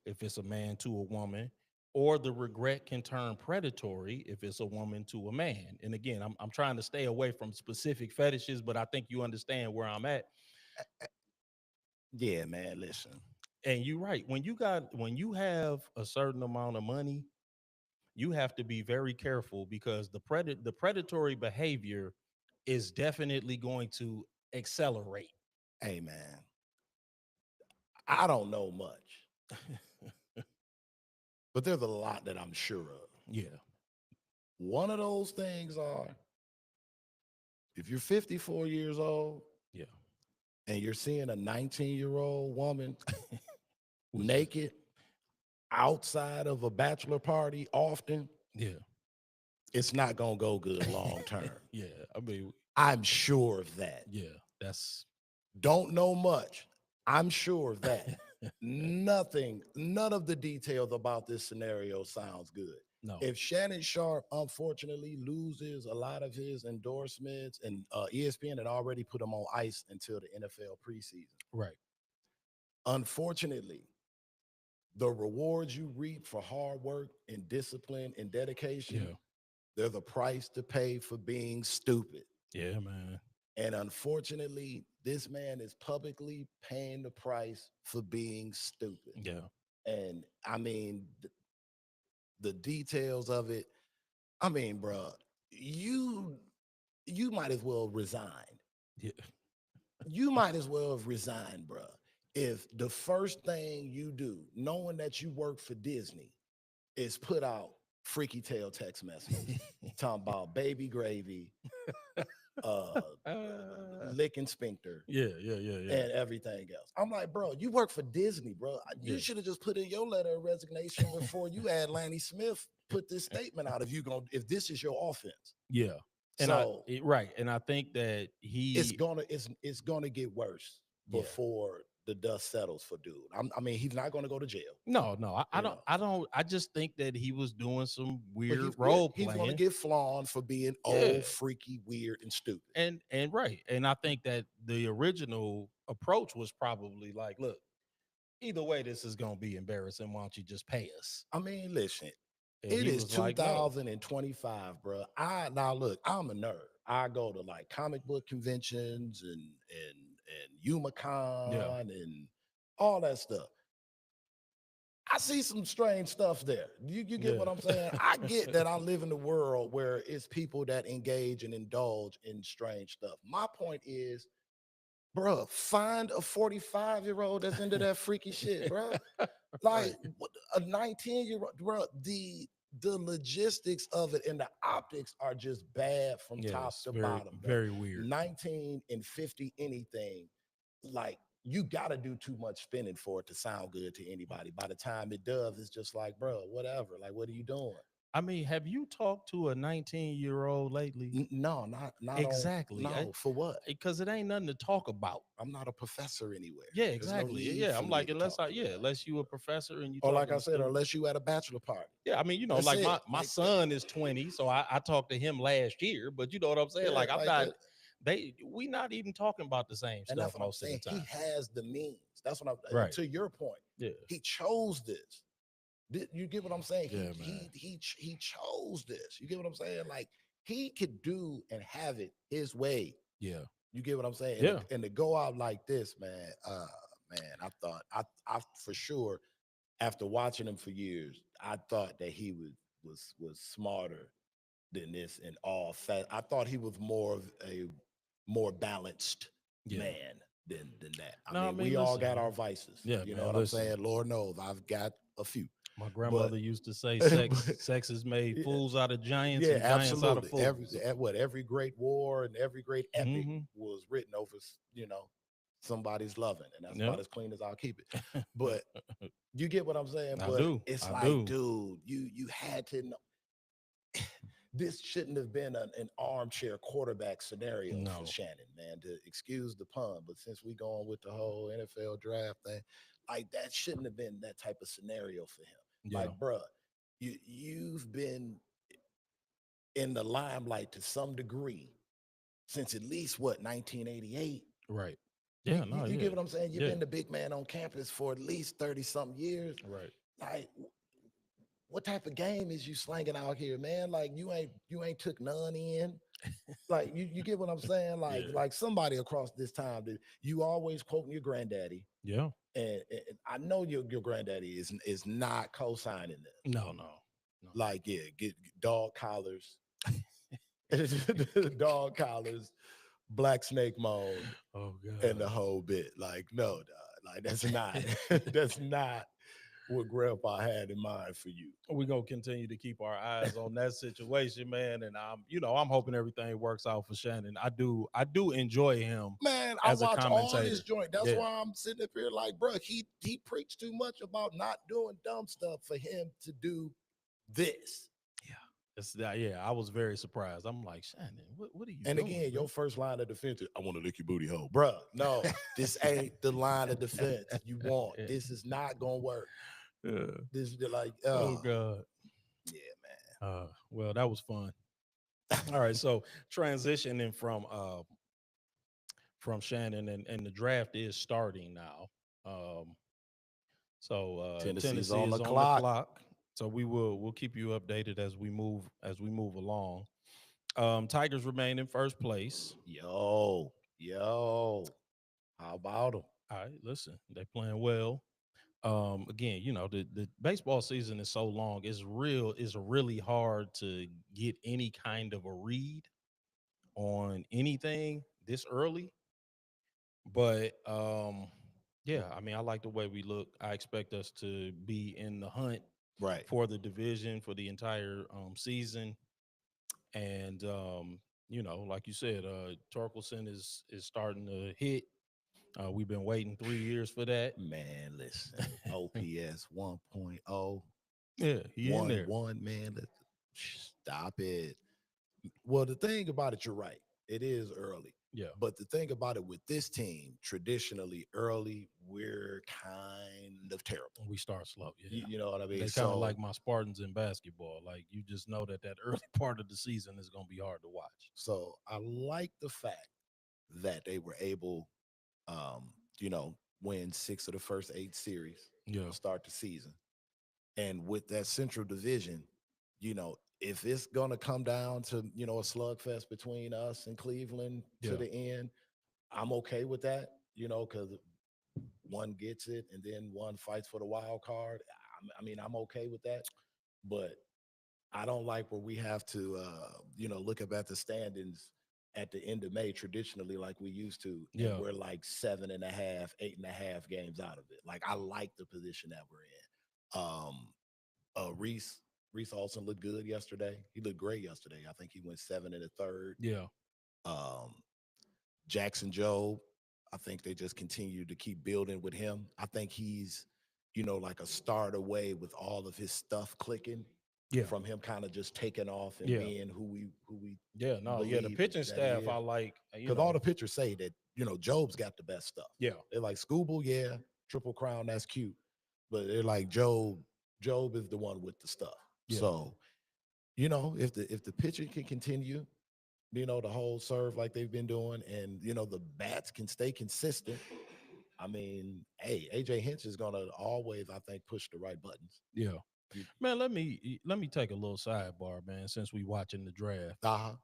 if it's a man to a woman, or the regret can turn predatory if it's a woman to a man. And again, I'm trying to stay away from specific fetishes, but I think you understand where I'm at. Yeah, man. Listen. And you're right. When you have a certain amount of money, you have to be very careful, because the predatory behavior is definitely going to accelerate. Hey, man. I don't know much, but there's a lot that I'm sure of. Yeah. One of those things are if you're 54 years old Yeah. and you're seeing a 19-year-old woman Which is naked outside of a bachelor party often, yeah. it's not going to go good long term. Yeah. I mean, I'm sure of that. yeah, that's Don't know much. I'm sure of that. Nothing, none of the details about this scenario sounds good. no. If Shannon Sharp unfortunately loses a lot of his endorsements, and ESPN had already put him on ice until the NFL preseason, Right. unfortunately, the rewards you reap for hard work and discipline and dedication, Yeah. they're the price to pay for being stupid. Yeah, man. And unfortunately, this man is publicly paying the price for being stupid. Yeah. And I mean, the details of it, I mean, bro, you you might as well resign. Yeah. You might as well have resigned, bro. If the first thing you do, knowing that you work for Disney, is put out freaky tail text messages talking about baby gravy uh, Uh, licking sphincter, yeah. and everything else. I'm like, bro, you work for Disney, bro. You Yeah. should have just put in your letter of resignation before you had Lanny Smith put this statement out. If this is your offense, Yeah. so Right. And I think that it's gonna get worse yeah. before the dust settles for dude. I mean, he's not gonna go to jail, No, I you don't, know. I just think that he was doing some But weird role he's gonna playing. get flawned for being Yeah. old, freaky, weird, and stupid. And right. And I think that the original approach was probably like, look, either way, this is gonna be embarrassing. Why don't you just pay us? I mean, listen, And it he is was like, no. 2025, bro. I now look, I'm a nerd. I go to like comic book conventions and Yeah. UmaCon and all that stuff. I see some strange stuff there. You get Yeah. what I'm saying? I get that I live in a world where it's people that engage and indulge in strange stuff. My point is, bruh, find a 45-year-old that's into that freaky shit, bruh. Like Right. a 19-year-old, bro, the logistics of it and the optics are just bad from top Yes. to Very, bottom, bro. very weird. 19 and 50 anything, like you gotta do too much spinning for it to sound good to anybody. By the time it does, it's just like, bro, whatever. Like, what are you doing? I mean, have you talked to a 19-year-old lately? No, not on Exactly. no, for what? Because it ain't nothing to talk about. I'm not a professor anywhere. Yeah, There's no exactly. need Yeah. for I'm me like, to talk to them. unless you a professor and you Or like talking I to said, students. unless you at a bachelor party. Yeah, I mean, That's like it. my Like, son is 20, so I talked to him last year, but you know what I'm saying? yeah, Like I'm like not that. we not even talking about the same And stuff that's what I'm most of the saying. He time. has the means. That's what I'm. And Right. to your point, Yeah. he chose this. You get what I'm saying? Yeah, man. He chose this. You get what I'm saying? Like he could do and have it his way. Yeah. You get what I'm saying? Yeah. And to go out like this, man. Man, I thought I for sure after watching him for years, I thought that he was smarter than this in all fact. I thought he was more of a more balanced Yeah. man than that. I No, I mean, mean, we all listen, got man. our vices. Yeah, You know man. what I'm Listen. saying? Lord knows I've got a few. My But grandmother used to say but sex is made yeah, fools out of giants yeah, and giants out of absolutely. fools. Every great war and every great epic Mm-hmm. was written over, somebody's loving, and that's Yeah. about as clean as I'll keep it. But you get what I'm saying? I But do. it's I like, do. dude, you had to know this shouldn't have been an armchair quarterback scenario for No. Shannon, man. To excuse the pun, but since we going with the whole NFL draft thing, like that shouldn't have been that type of scenario for him. Yeah. Like, bruh, you've been in the limelight to some degree since at least what 1988. Right. You, Yeah. you, No. you Yeah. get what I'm saying? You've Yeah. been the big man on campus for at least 30 something years. Right. Like, what type of game is you slanging out here, man? Like you ain't took none in. Like you get what I'm saying? Like Yeah. like somebody across this time that you always quoting your granddaddy, Yeah. and I know your granddaddy is not co-signing this. No. No. No. Like, yeah, get dog collars, dog collars, black snake moan, Oh and God. the whole bit. Like, no, dog, like that's not that's not what grandpa had in mind for you. We're gonna continue to keep our eyes on that situation, man. And I'm hoping everything works out for Shannon. I do enjoy him Man, I as a watch all his commentator. joint. That's Yeah. why I'm sitting up here like, bro, he preached too much about not doing dumb stuff for him to do this. Yeah. It's that, yeah, I was very surprised. I'm like, Shannon, what are you And doing? again, Bro? your first line of defense is, I want to lick your booty hole. Bruh, no, this ain't the line of defense you want. This is not going to work. Yeah. This is like, Oh God. yeah, man. Well, that was fun. All right. So transitioning from Shannon and the draft is starting now. Um, so Tennessee's Tennessee on is the on the clock. clock. So we'll keep you updated as we move along. Tigers remain in first place. Yo, how about him? All right, listen, they playing well. Again, the baseball season is so long. It's really hard to get any kind of a read on anything this early. But yeah, I mean, I like the way we look. I expect us to be in the hunt Right. for the division for the entire season. And you know, like you said, Torkelson is starting to hit. We've been waiting 3 years for that. Man, listen, OPS 1.0, Yeah, he in there. 1-1, man. Stop it. Well, the thing about it, you're right. It is early. Yeah, But the thing about it with this team, traditionally early, we're kind of terrible. we start slow. Yeah, You know what I mean? they kind of So, like my Spartans in basketball. Like you just know that that early part of the season is gonna be hard to watch. so I like the fact that they were able, um, you know, win 6 of the first 8 series Yeah, to start the season. And with that Central Division, if it's gonna come down to, a slugfest between us and Cleveland to yeah, the end, I'm okay with that, because one gets it and then one fights for the wild card. I mean, I'm okay with that. But I don't like where we have to, look up at the standings at the end of May traditionally like we used to, and yeah, we're like 7.5, 8.5 games out of it. Like I like the position that we're in. Reese Olson looked good yesterday. He looked great yesterday. I think he went 7 in the third. yeah, Um, Jackson Joe, I think they just continue to keep building with him. I think he's, like a start away with all of his stuff clicking yeah, from him kind of just taking off and yeah, being who we yeah. No, yeah. The believe pitching that he staff, I is. like. You Because all know, the pitchers say that, Job's got the best stuff. yeah, They're like Scooble, yeah, Triple Crown, that's cute. But they're like Job is the one with the stuff. yeah. So, if the pitching can continue, the whole serve like they've been doing, and the bats can stay consistent. I mean, hey, AJ Hinch is gonna always, I think, push the right buttons. Yeah, You- man. Let me take a little sidebar, man. Since we watching the draft, Uh-huh.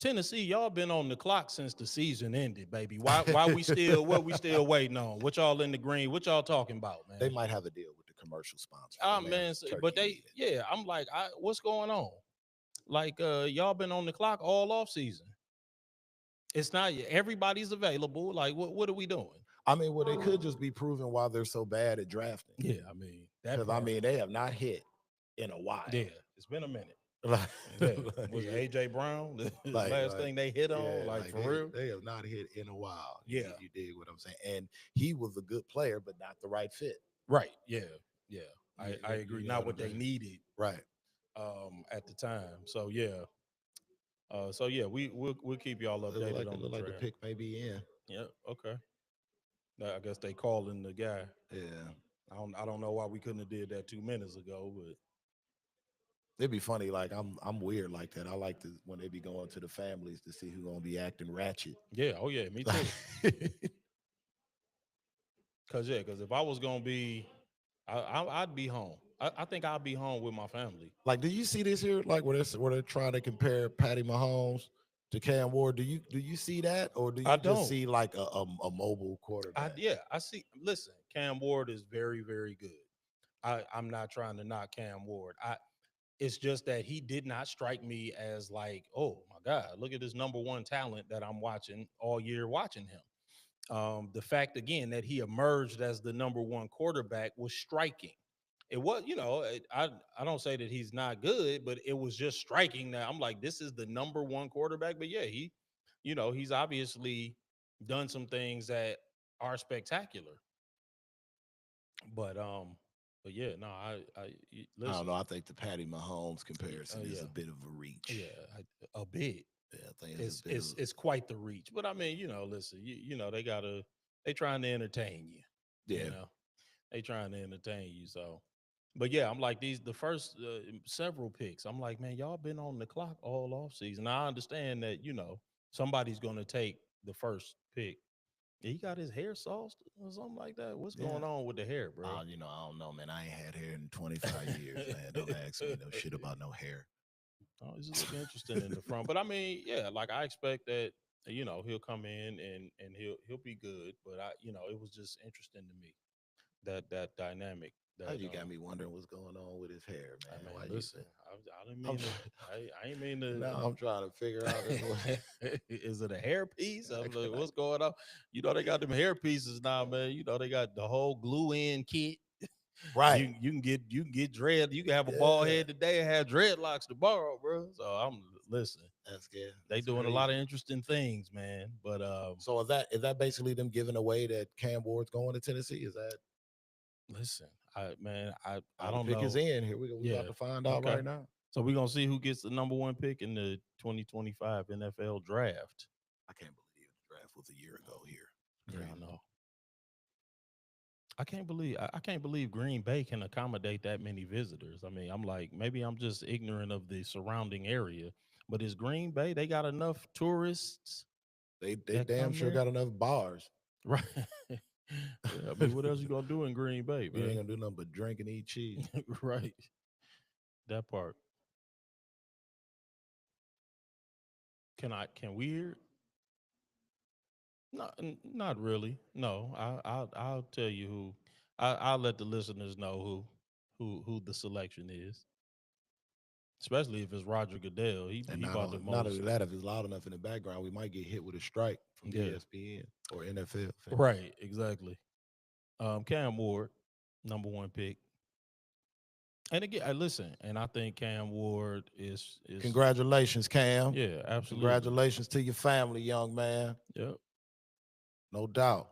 Tennessee, y'all been on the clock since the season ended, baby. Why we still what we still waiting on? What y'all in the green? What y'all talking about, They man? might have a deal with the commercial sponsor. Ah, They may have man, a but turkey they, meeting. yeah, I'm like, what's going on? Like, y'all been on the clock all off season. It's not everybody's available. Like, what are we doing? I mean, well, they could just be proving why they're so bad at drafting. Yeah, I mean that Because I part. mean, they have not hit in a while. Yeah, it's been a minute. Like, Yeah, was it AJ Brown the last thing they hit on? yeah, Like for they, real? they have not hit in a while. Yeah, You dig what I'm saying? And he was a good player, but not the right fit. right. Yeah, yeah. You, I you agree. know Not what what I'm they saying? needed Right. at the time. So yeah. So yeah, we'll keep y'all updated on the Look like the draft. pick may be in. Yeah, okay. I guess they calling the guy. Yeah. I don't know why we couldn't have did that 2 minutes ago, but It'd be funny. Like I'm weird like that. I like to when they be going to the families to see who gonna be acting ratchet. yeah, oh yeah, me too. Cause if I was gonna be, I'd be home. I think I'd be home with my family. Like, do you see this here? Like, where they're trying to compare Patty Mahomes to Cam Ward. Do you see that, or do I you just don't. see like a mobile quarterback? I see. Listen, Cam Ward is very, very good. I'm not trying to knock Cam Ward. It's just that he did not strike me as like, oh my God, look at this number one talent that I'm watching all year watching him. The fact again that he emerged as the number one quarterback was striking. It was, I don't say that he's not good, but it was just striking that I'm like, this is the number one quarterback. But yeah, he's obviously done some things that are spectacular. But yeah, no, I don't listen, know. I think the Patty Mahomes comparison is yeah, a bit of a reach. yeah, a bit. Yeah, I think it's It's a bit it's it's quite the reach. But I mean, listen, they trying to entertain you. yeah. You know, they trying to entertain you. So, but yeah, I'm like the first several picks. I'm like, man, y'all been on the clock all off season. Now, I understand that somebody's gonna take the first pick. He got his hair sauced or something like that. What's Yeah. going on with the hair, bro? I don't know, man. I ain't had hair in 25 years, man. Don't ask me no shit about no hair. Oh, this is looking interesting in the front. But I mean, yeah, like I expect that he'll come in and he'll be good. But it was just interesting to me that dynamic. Oh, That you got me wondering what's going on with his hair, I man. mean, Why you listen, say? I didn't I'm mean to. I ain't mean to. now I'm trying to figure out. Is it a hair piece? I'm like, what's going on? They got them hair pieces now, man. They got the whole glue in kit. Right. You can get dread. You can have a bald Yeah. head today and have dreadlocks tomorrow, bro. So I'm listen. That's good. They That's doing a lot of crazy. interesting things, man. But So is that basically them giving away that Cam Ward's going to Tennessee? Is that listen, I the don't pick is know. in? Here we go. We Yeah. about to find out Okay. right now. So we're gonna see who gets the number one pick in the 2025 NFL draft. I can't believe the draft was a year ago here. Yeah, I Crazy. know. I can't believe Green Bay can accommodate that many visitors. I mean, I'm like, maybe I'm just ignorant of the surrounding area. But is Green Bay, they got enough tourists They that damn come sure there? got enough bars. Right. Yeah, I mean, what else you gonna do in Green Bay, You ain't man? gonna do nothing but drink and eat cheese. Right. That part. Can we hear? Not not really. No. I'll tell you who. I'll let the listeners know who the selection is. Especially if it's Roger Goodell. And He bought the not most. only that, if it's loud enough in the background, we might get hit with a strike from Yeah. ESPN or NFL. Right, exactly. Cam Ward, number one pick. And again, listen, and I think Cam Ward is Congratulations, Cam. yeah, absolutely. Congratulations to your family, young man. Yep. No doubt.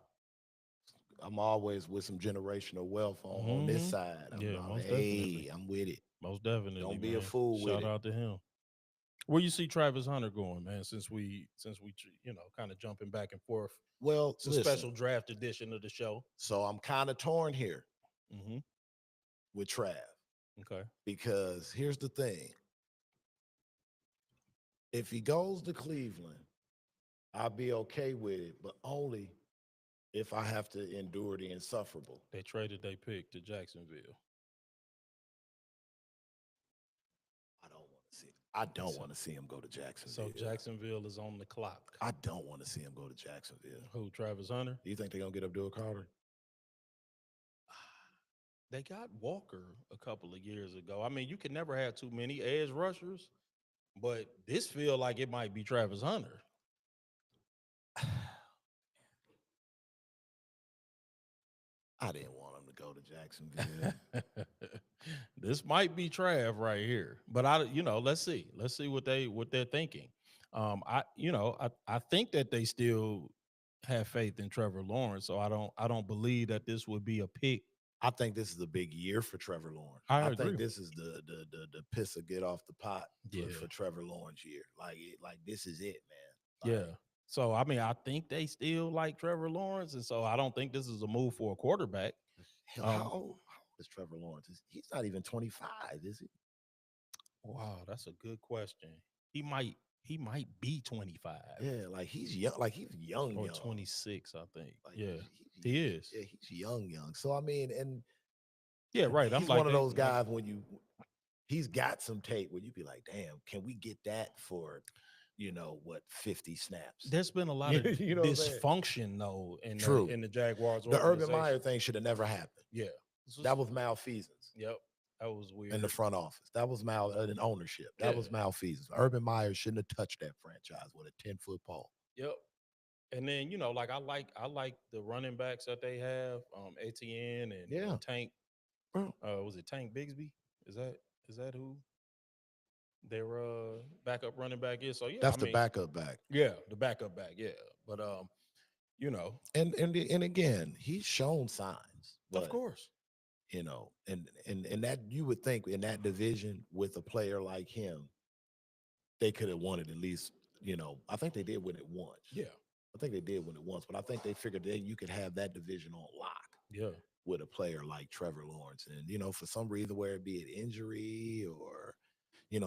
I'm always with some generational wealth on this Hmm. side. Yeah, most definitely. Hey, I'm with it. Most definitely, Don't be a man. fool with Shout it. out to him. Where you see Travis Hunter going, man? Since we kind of jumping back and forth. Well, It's a listen. special draft edition of the show. So I'm kind of torn here Hmm. with Trav Okay. because here's the thing. If he goes to Cleveland, I'll be okay with it, but only if I have to endure the insufferable. They traded they pick to Jacksonville. I don't So, want to see him go to Jacksonville. so Jacksonville is on the clock. I don't want to see him go to Jacksonville. Who, Travis Hunter? Do you think they're gonna get Abdul Carter? They got Walker a couple of years ago. I mean, you can never have too many edge rushers, but this feel like it might be Travis Hunter. I didn't want him to go to Jacksonville. This might be Trav right here, but let's see, what they're thinking. I think that they still have faith in Trevor Lawrence, so I don't believe that this would be a pick. I think this is a big year for Trevor Lawrence. I I agree. think this is the piss of get off the pot Yeah, for Trevor Lawrence year. Like this is it, man. Like, yeah. So I mean, I think they still like Trevor Lawrence, and so I don't think this is a move for a quarterback. hell, how old is Trevor Lawrence? He's not even 25, is he? Wow, that's a good question. He might he might be 25 Yeah, like he's young, like he's young, or young. 26, I think. Like Yeah, he- he is. yeah, he's young, young. So I mean, and Yeah, right. I'm he's like one of they, those like, guys he's got some tape where you be like, damn, can we get that for 50 snaps? there's been a lot of You know what I'm saying? dysfunction though True. in the Jaguars The Urban organization. Meyer thing should have never happened. Yeah, That was malfeasance yep. That was weird. in the front office. That was in ownership. That was Yeah. malfeasance. Urban Meyer shouldn't have touched that franchise with a 10-foot pole. Yep. And then like I like the running backs that they have, ATN and Yeah. Tank. Bro. Was it Tank Bigsby? Is that who their backup running back is? So yeah, That's I the mean, backup back. yeah, the backup back, yeah. But And again, he's shown signs. of But course, and that you would think in that division with a player like him, they could have won it at least. I think they did win it once. yeah, I think they did win it once, but I think they figured that you could have that division on lock yeah, with a player like Trevor Lawrence. And for some reason, where it be an injury or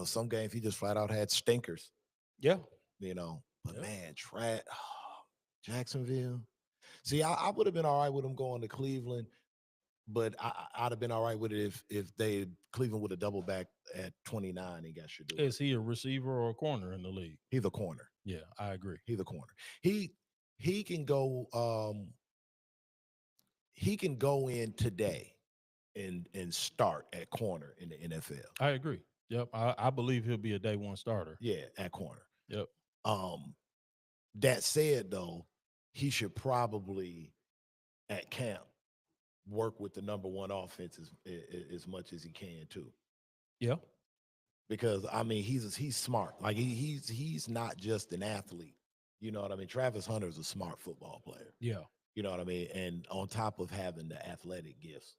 some games he just flat out had stinkers. yeah. But Yeah. man, Jacksonville. See, I would have been all right with him going to Cleveland, but I'd have been all right with it if Cleveland would have doubled back at 29 and got Shador. Is he a receiver or a corner in the league? He's a corner. Yeah, I agree. He's a corner. He can go. He can go in today and start at corner in the NFL. I agree. Yep, I believe he'll be a day one starter. Yeah, at corner. Yep. That said, though, he should probably at camp work with the number one offense as much as he can too. Yeah. because I mean he's smart. Like he's not just an athlete. You know what I mean? Travis Hunter is a smart football player. Yeah. You know what I mean? And on top of having the athletic gifts,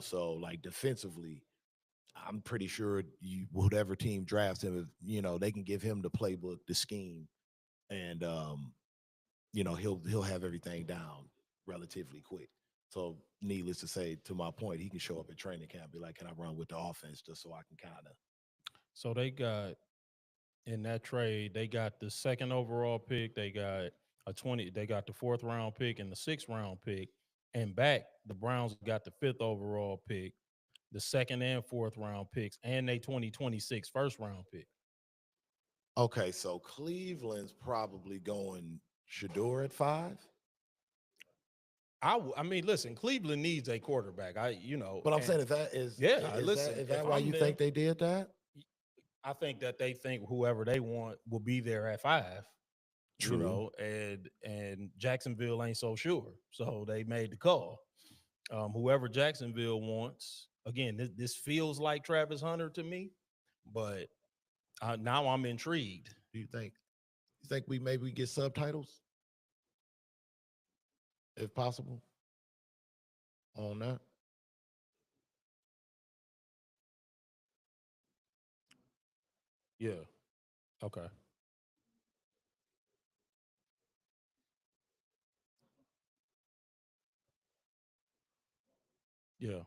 so like defensively, I'm pretty sure whatever team drafts him, they can give him the playbook, the scheme, and he'll have everything down relatively quick. So, needless to say, to my point, he can show up at training camp, be like, "Can I run with the offense just so I can kind of." So they got in that trade, they got the second overall pick. They got they got the fourth round pick and the sixth round pick. And back, the Browns got the fifth overall pick, the second and fourth round picks, and they 2026 first round pick. Okay, so Cleveland's probably going Shador at 5. I mean, listen, Cleveland needs a quarterback. But I'm saying if that is listen, is that if why I'm you them, think they did that? I think that they think whoever they want will be there at 5. True. And Jacksonville ain't so sure, so they made the call. Whoever Jacksonville wants, again, this feels like Travis Hunter to me, but now I'm intrigued. Do you think we maybe get subtitles if possible on that? Yeah. Okay. Yeah.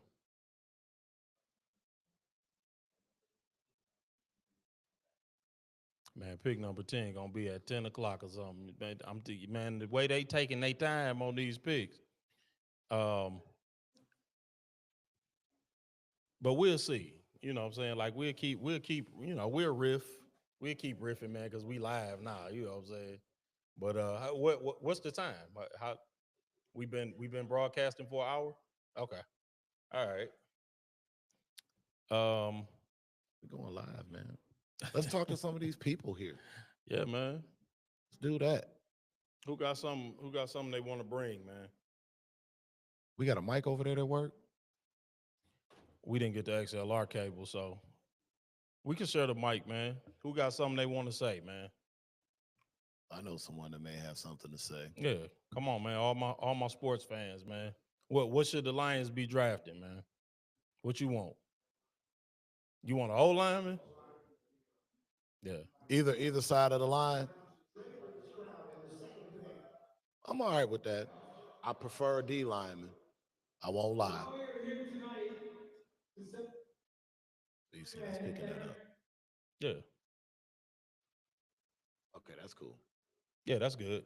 Man, pick number 10 gonna be at 10 o'clock or something. Man, the way they taking their time on these picks. But we'll see. You know what I'm saying? Like we'll keep, we'll riff. We'll keep riffing, man, because we live now, you know what I'm saying? But what's the time? How we've been broadcasting for an hour? Okay. All right. We're going live, man. Let's talk to some of these people here. Yeah, man. Let's do that. Who got something they want to bring, man? We got a mic over there that work? We didn't get the XLR cable, so we can share the mic, man. Who got something they want to say, man? I know someone that may have something to say. Yeah, come on, man. All my sports fans, man. What should the Lions be drafting, man? What you want? You want an O lineman? Yeah. Either side of the line. I'm all right with that. I prefer a D lineman. I won't lie. You see that's picking that up. Yeah. Okay, that's cool. Yeah, that's good.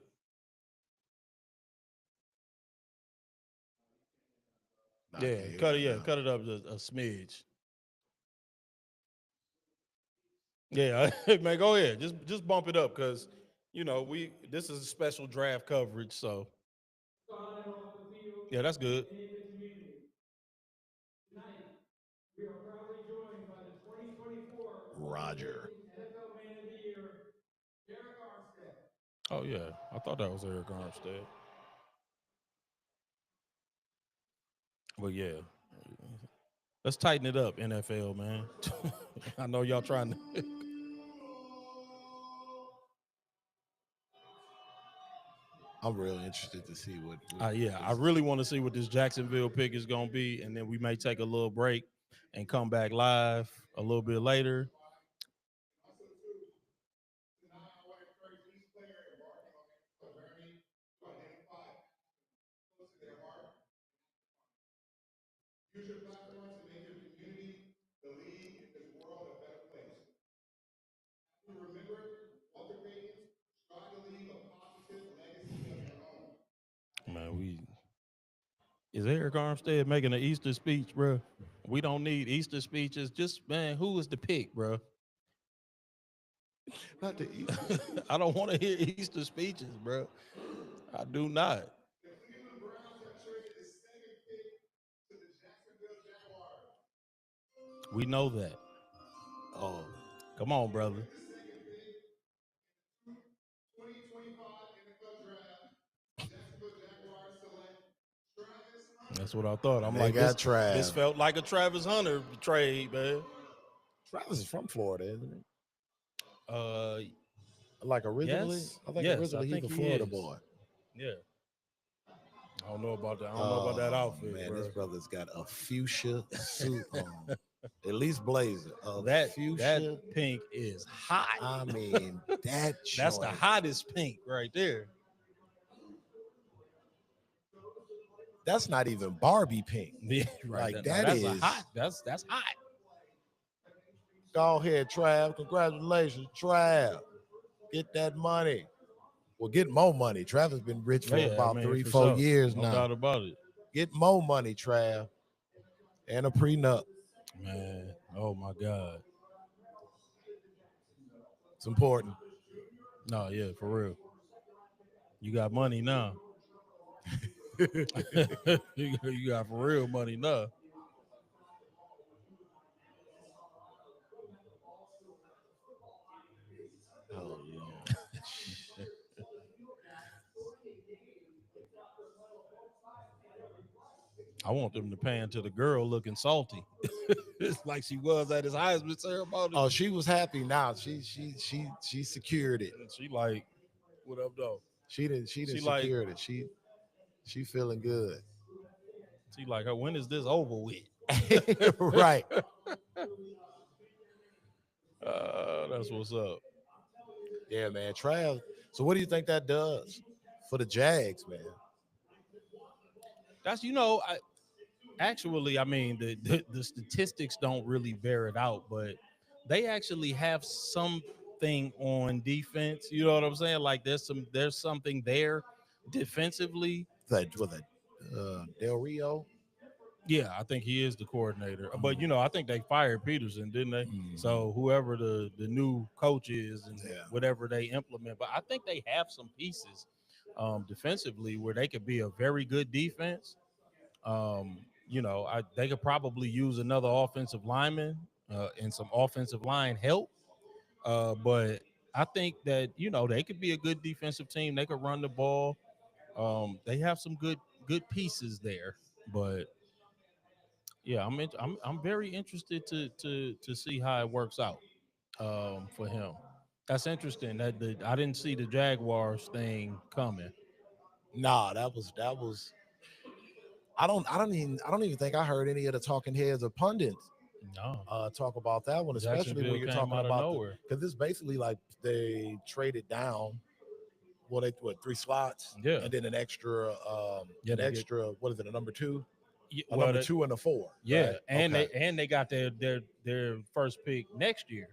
Yeah, cut it up a smidge. Yeah, man, go ahead. Just bump it up because this is a special draft coverage, so yeah, that's good. Roger. Oh yeah, I thought that was Eric Armstead. But yeah, let's tighten it up, NFL, man. I know y'all trying to. I'm really interested to see what I really want to see what this Jacksonville pick is going to be, and then we may take a little break and come back live a little bit later. Use your platform to make your community, the league, and this world a better place. Remember, Walter Payton, start to leave a positive legacy of your own. Man, is Eric Armstead making an Easter speech, bro? We don't need Easter speeches. Just, man, who is the pick, bro? Not the Easter. I don't want to hear Easter speeches, bro. I do not. The Cleveland Browns have traded the second pick to the Jacksonville Jaguars. We know that. Oh, come on, brother. The second pick, 2025 NFL Draft, Jacksonville Jaguars select Travis Hunter. That's what I thought. I'm They like, got this felt like a Travis Hunter trade, man. Travis is from Florida, isn't he? Uh, Like originally, yes, I think yes, I originally he's think a he Florida is. boy. Yeah, I don't know about that. I don't know about that Oh outfit, man, this bro. brother's got a fuchsia suit on. At least blazer. A That fuchsia. pink is hot. I mean, that That's the joint. hottest pink right there. That's not even Barbie pink. Yeah, right. Like No, that that's a is. hot. That's hot. Go ahead, Trav. Congratulations, Trav. Get that money. Well, get more money. Trav has been rich for Yeah, I about mean, three, for 4 sure, years no now. doubt about it, Get more money, Trav. And a prenup. man. Oh my God. It's important. No, yeah, for real. You got money now. You got for real money now. Oh Lord. I want them to pan to the girl looking salty. It's like she was at his Heisman ceremony. Oh, she was happy now. She secured it. She like, what up though? She didn't She like, secured it. She feeling good. she like, "Hey, when is this over with?" Right. That's what's up. Yeah, man. Trav. So what do you think that does for the Jags, man? That's actually, I mean, the statistics don't really bear it out, but they actually have something on defense. You know what I'm saying? Like there's something there defensively. That was that Del Rio. Yeah, I think he is the coordinator. But Mm, I think they fired Peterson, didn't they? mhm. So whoever the new coach is and Yeah. whatever they implement, but I think they have some pieces defensively where they could be a very good defense. They could probably use another offensive lineman and some offensive line help. But I think that they could be a good defensive team. They could run the ball. They have some good pieces there. But yeah, I'm very interested to see how it works out for him. That's interesting. I didn't see the Jaguars thing coming. Nah, that was I don't even think I heard any of the talking heads or pundits No, talk about that one, especially when Jacksonville you're came talking out of about nowhere. because it's basically like they traded down. Well, they what 3 slots Yeah, and then yeah, they get what is it, a number two, a well. number two and a four, Yeah, right? and Okay, they got their first pick next year.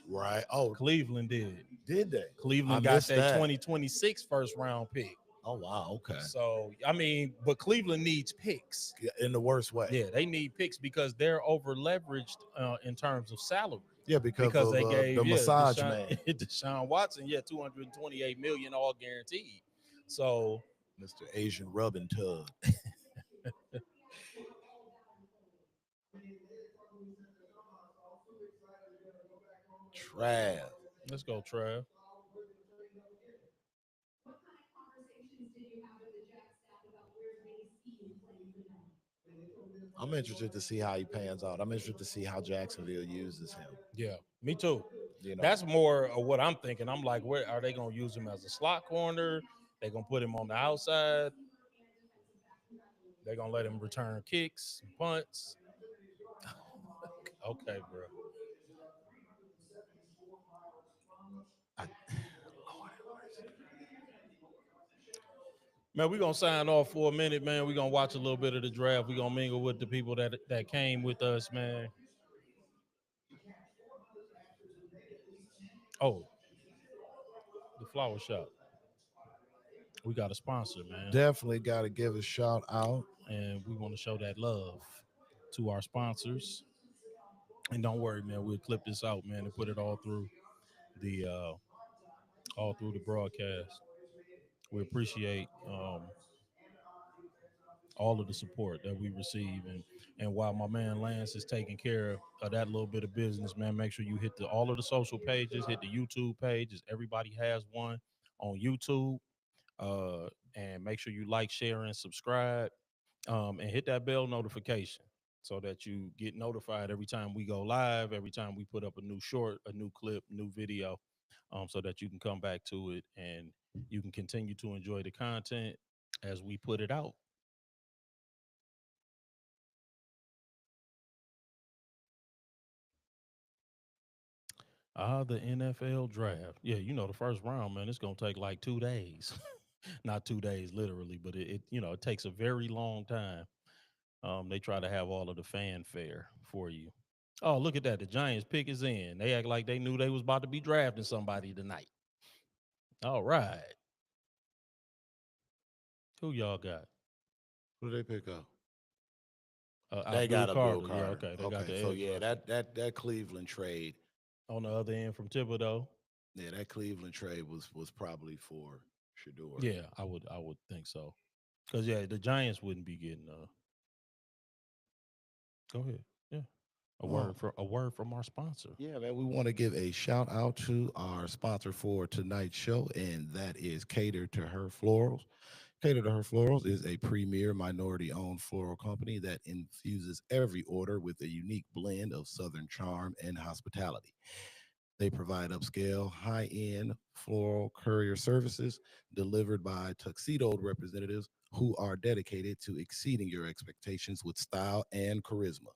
right. Oh, Cleveland did. did they? I Cleveland got missed that that. 2026 first round pick. Oh wow, okay. So I mean, but Cleveland needs picks. Yeah, in the worst way. Yeah, they need picks because they're over leveraged in terms of salary. Yeah, because Because of they the gave massage man, Deshaun Watson 228 million all guaranteed. So Mr. Asian rubbing tub. Trav. let's go, Trev. I'm interested to see how he pans out. I'm interested to see how Jacksonville uses him. Yeah, me too. You know, That's more of what I'm thinking. I'm like, where are they going to use him as a slot corner? They're going to put him on the outside. They're going to let him return kicks, punts. Okay, bro. I, Man, we're going to sign off for a minute, man. We're going to watch a little bit of the draft. We're going to mingle with the people that came with us, man. Oh, the flower shop. We got a sponsor, man. definitely got to give a shout out. And we want to show that love to our sponsors. And don't worry, man, we'll clip this out, man, and put it the all through the broadcast. We appreciate all of the support that we receive, and while my man Lance is taking care of that little bit of business, man, make sure you hit all of the social pages, hit the YouTube pages. Everybody has one on YouTube, and make sure you like, share, and subscribe, and hit that bell notification. so that you get notified every time we go live, every time we put up a new short, a new clip, new video, so that you can come back to it and you can continue to enjoy the content as we put it out. The NFL draft. Yeah, the first round, man, it's gonna take like 2 days. Not 2 days literally, but it takes a very long time. They try to have all of the fanfare for you. Oh, look at that. The Giants pick is in. They act like they knew they was about to be drafting somebody tonight. All right. Who y'all got? Who did they pick up? They Abdul got Abdul Carter. Yeah, Carter. okay. They got Okay, the so edge yeah, rusher. that Cleveland trade, On the other end from Thibodeau. yeah, that Cleveland trade was probably for Shador. Yeah, I would think so. Because yeah, the Giants wouldn't be getting go ahead. Yeah. Oh, A word from our sponsor. yeah, man. We want to give a shout out to our sponsor for tonight's show, and that is Cater to Her Florals. Cater to Her Florals is a premier minority owned floral company that infuses every order with a unique blend of Southern charm and hospitality. They provide upscale, high end floral courier services delivered by tuxedoed representatives who are dedicated to exceeding your expectations with style and charisma.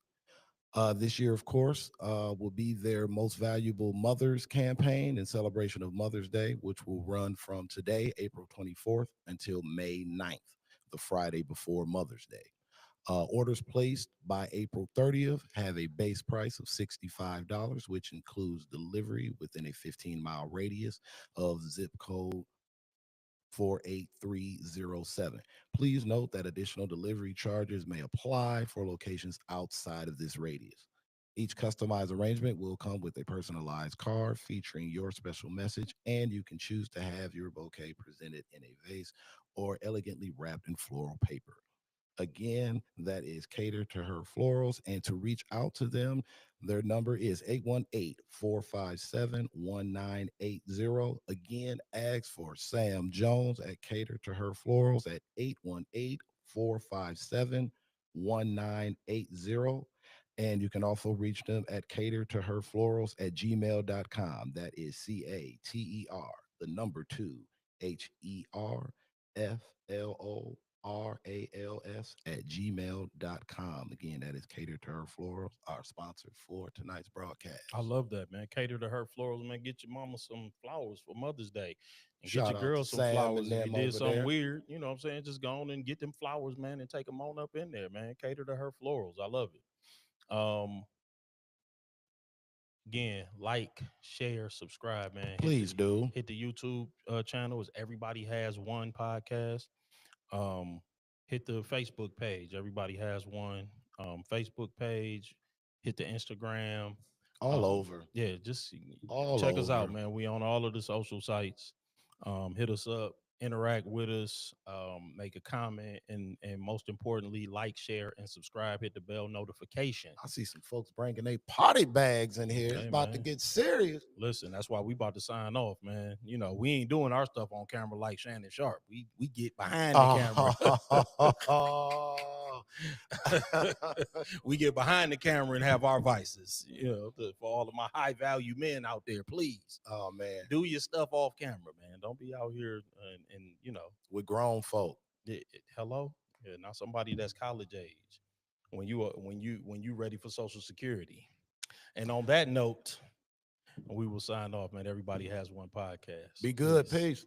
This year, of course, will be their most valuable mothers campaign in celebration of Mother's Day, which will run from today, April 24th, until May 9th, the Friday before Mother's Day. Orders placed by April 30th have a base price of $65, which includes delivery within a 15-mile radius of zip code 48307. Please note that additional delivery charges may apply for locations outside of this radius. Each customized arrangement will come with a personalized card featuring your special message, and you can choose to have your bouquet presented in a vase or elegantly wrapped in floral paper. Again, that is Cater to Her Florals. And to reach out to them, their number is 818-457-1980. Again, ask for Sam Jones at Cater to Her Florals at 818-457-1980. And you can also reach them at cater to her florals at gmail.com. That is CATER, the number two, HERFLORALS at gmail.com. Again, that is Cater to Her Florals, our sponsor for tonight's broadcast. I love that, man. Cater to her florals, man. Get your mama some flowers for Mother's Day. And get Shout your out to girl some Sam and flowers. If you them did over something there. weird, you know what I'm saying? Just go on and get them flowers, man, and take them on up in there, man. Cater to her florals. I love it. Again, like, share, subscribe, man. Please do. Hit the YouTube channel. Is Everybody Has One podcast. Um, hit the Facebook page. Everybody Has One Facebook page. Hit the Instagram. All over. Yeah, just All check us out, over. man. We on all of the social sites. Hit us up, interact with us, make a comment, and most importantly, like, share, and subscribe. Hit the bell notification. I see some folks bringing their party bags in here. It's Hey, about to man. get serious. Listen, that's why we about to sign off, man. We ain't doing our stuff on camera like Shannon Sharp. We get behind the camera. We get behind the camera and have our vices. For all of my high value men out there, please Oh man, do your stuff off camera, man. Don't be out here and with grown folk. hello, yeah, not somebody that's college age. When you ready for Social Security. And on that note, we will sign off, man. Everybody Has One podcast. Be good. Peace. Peace.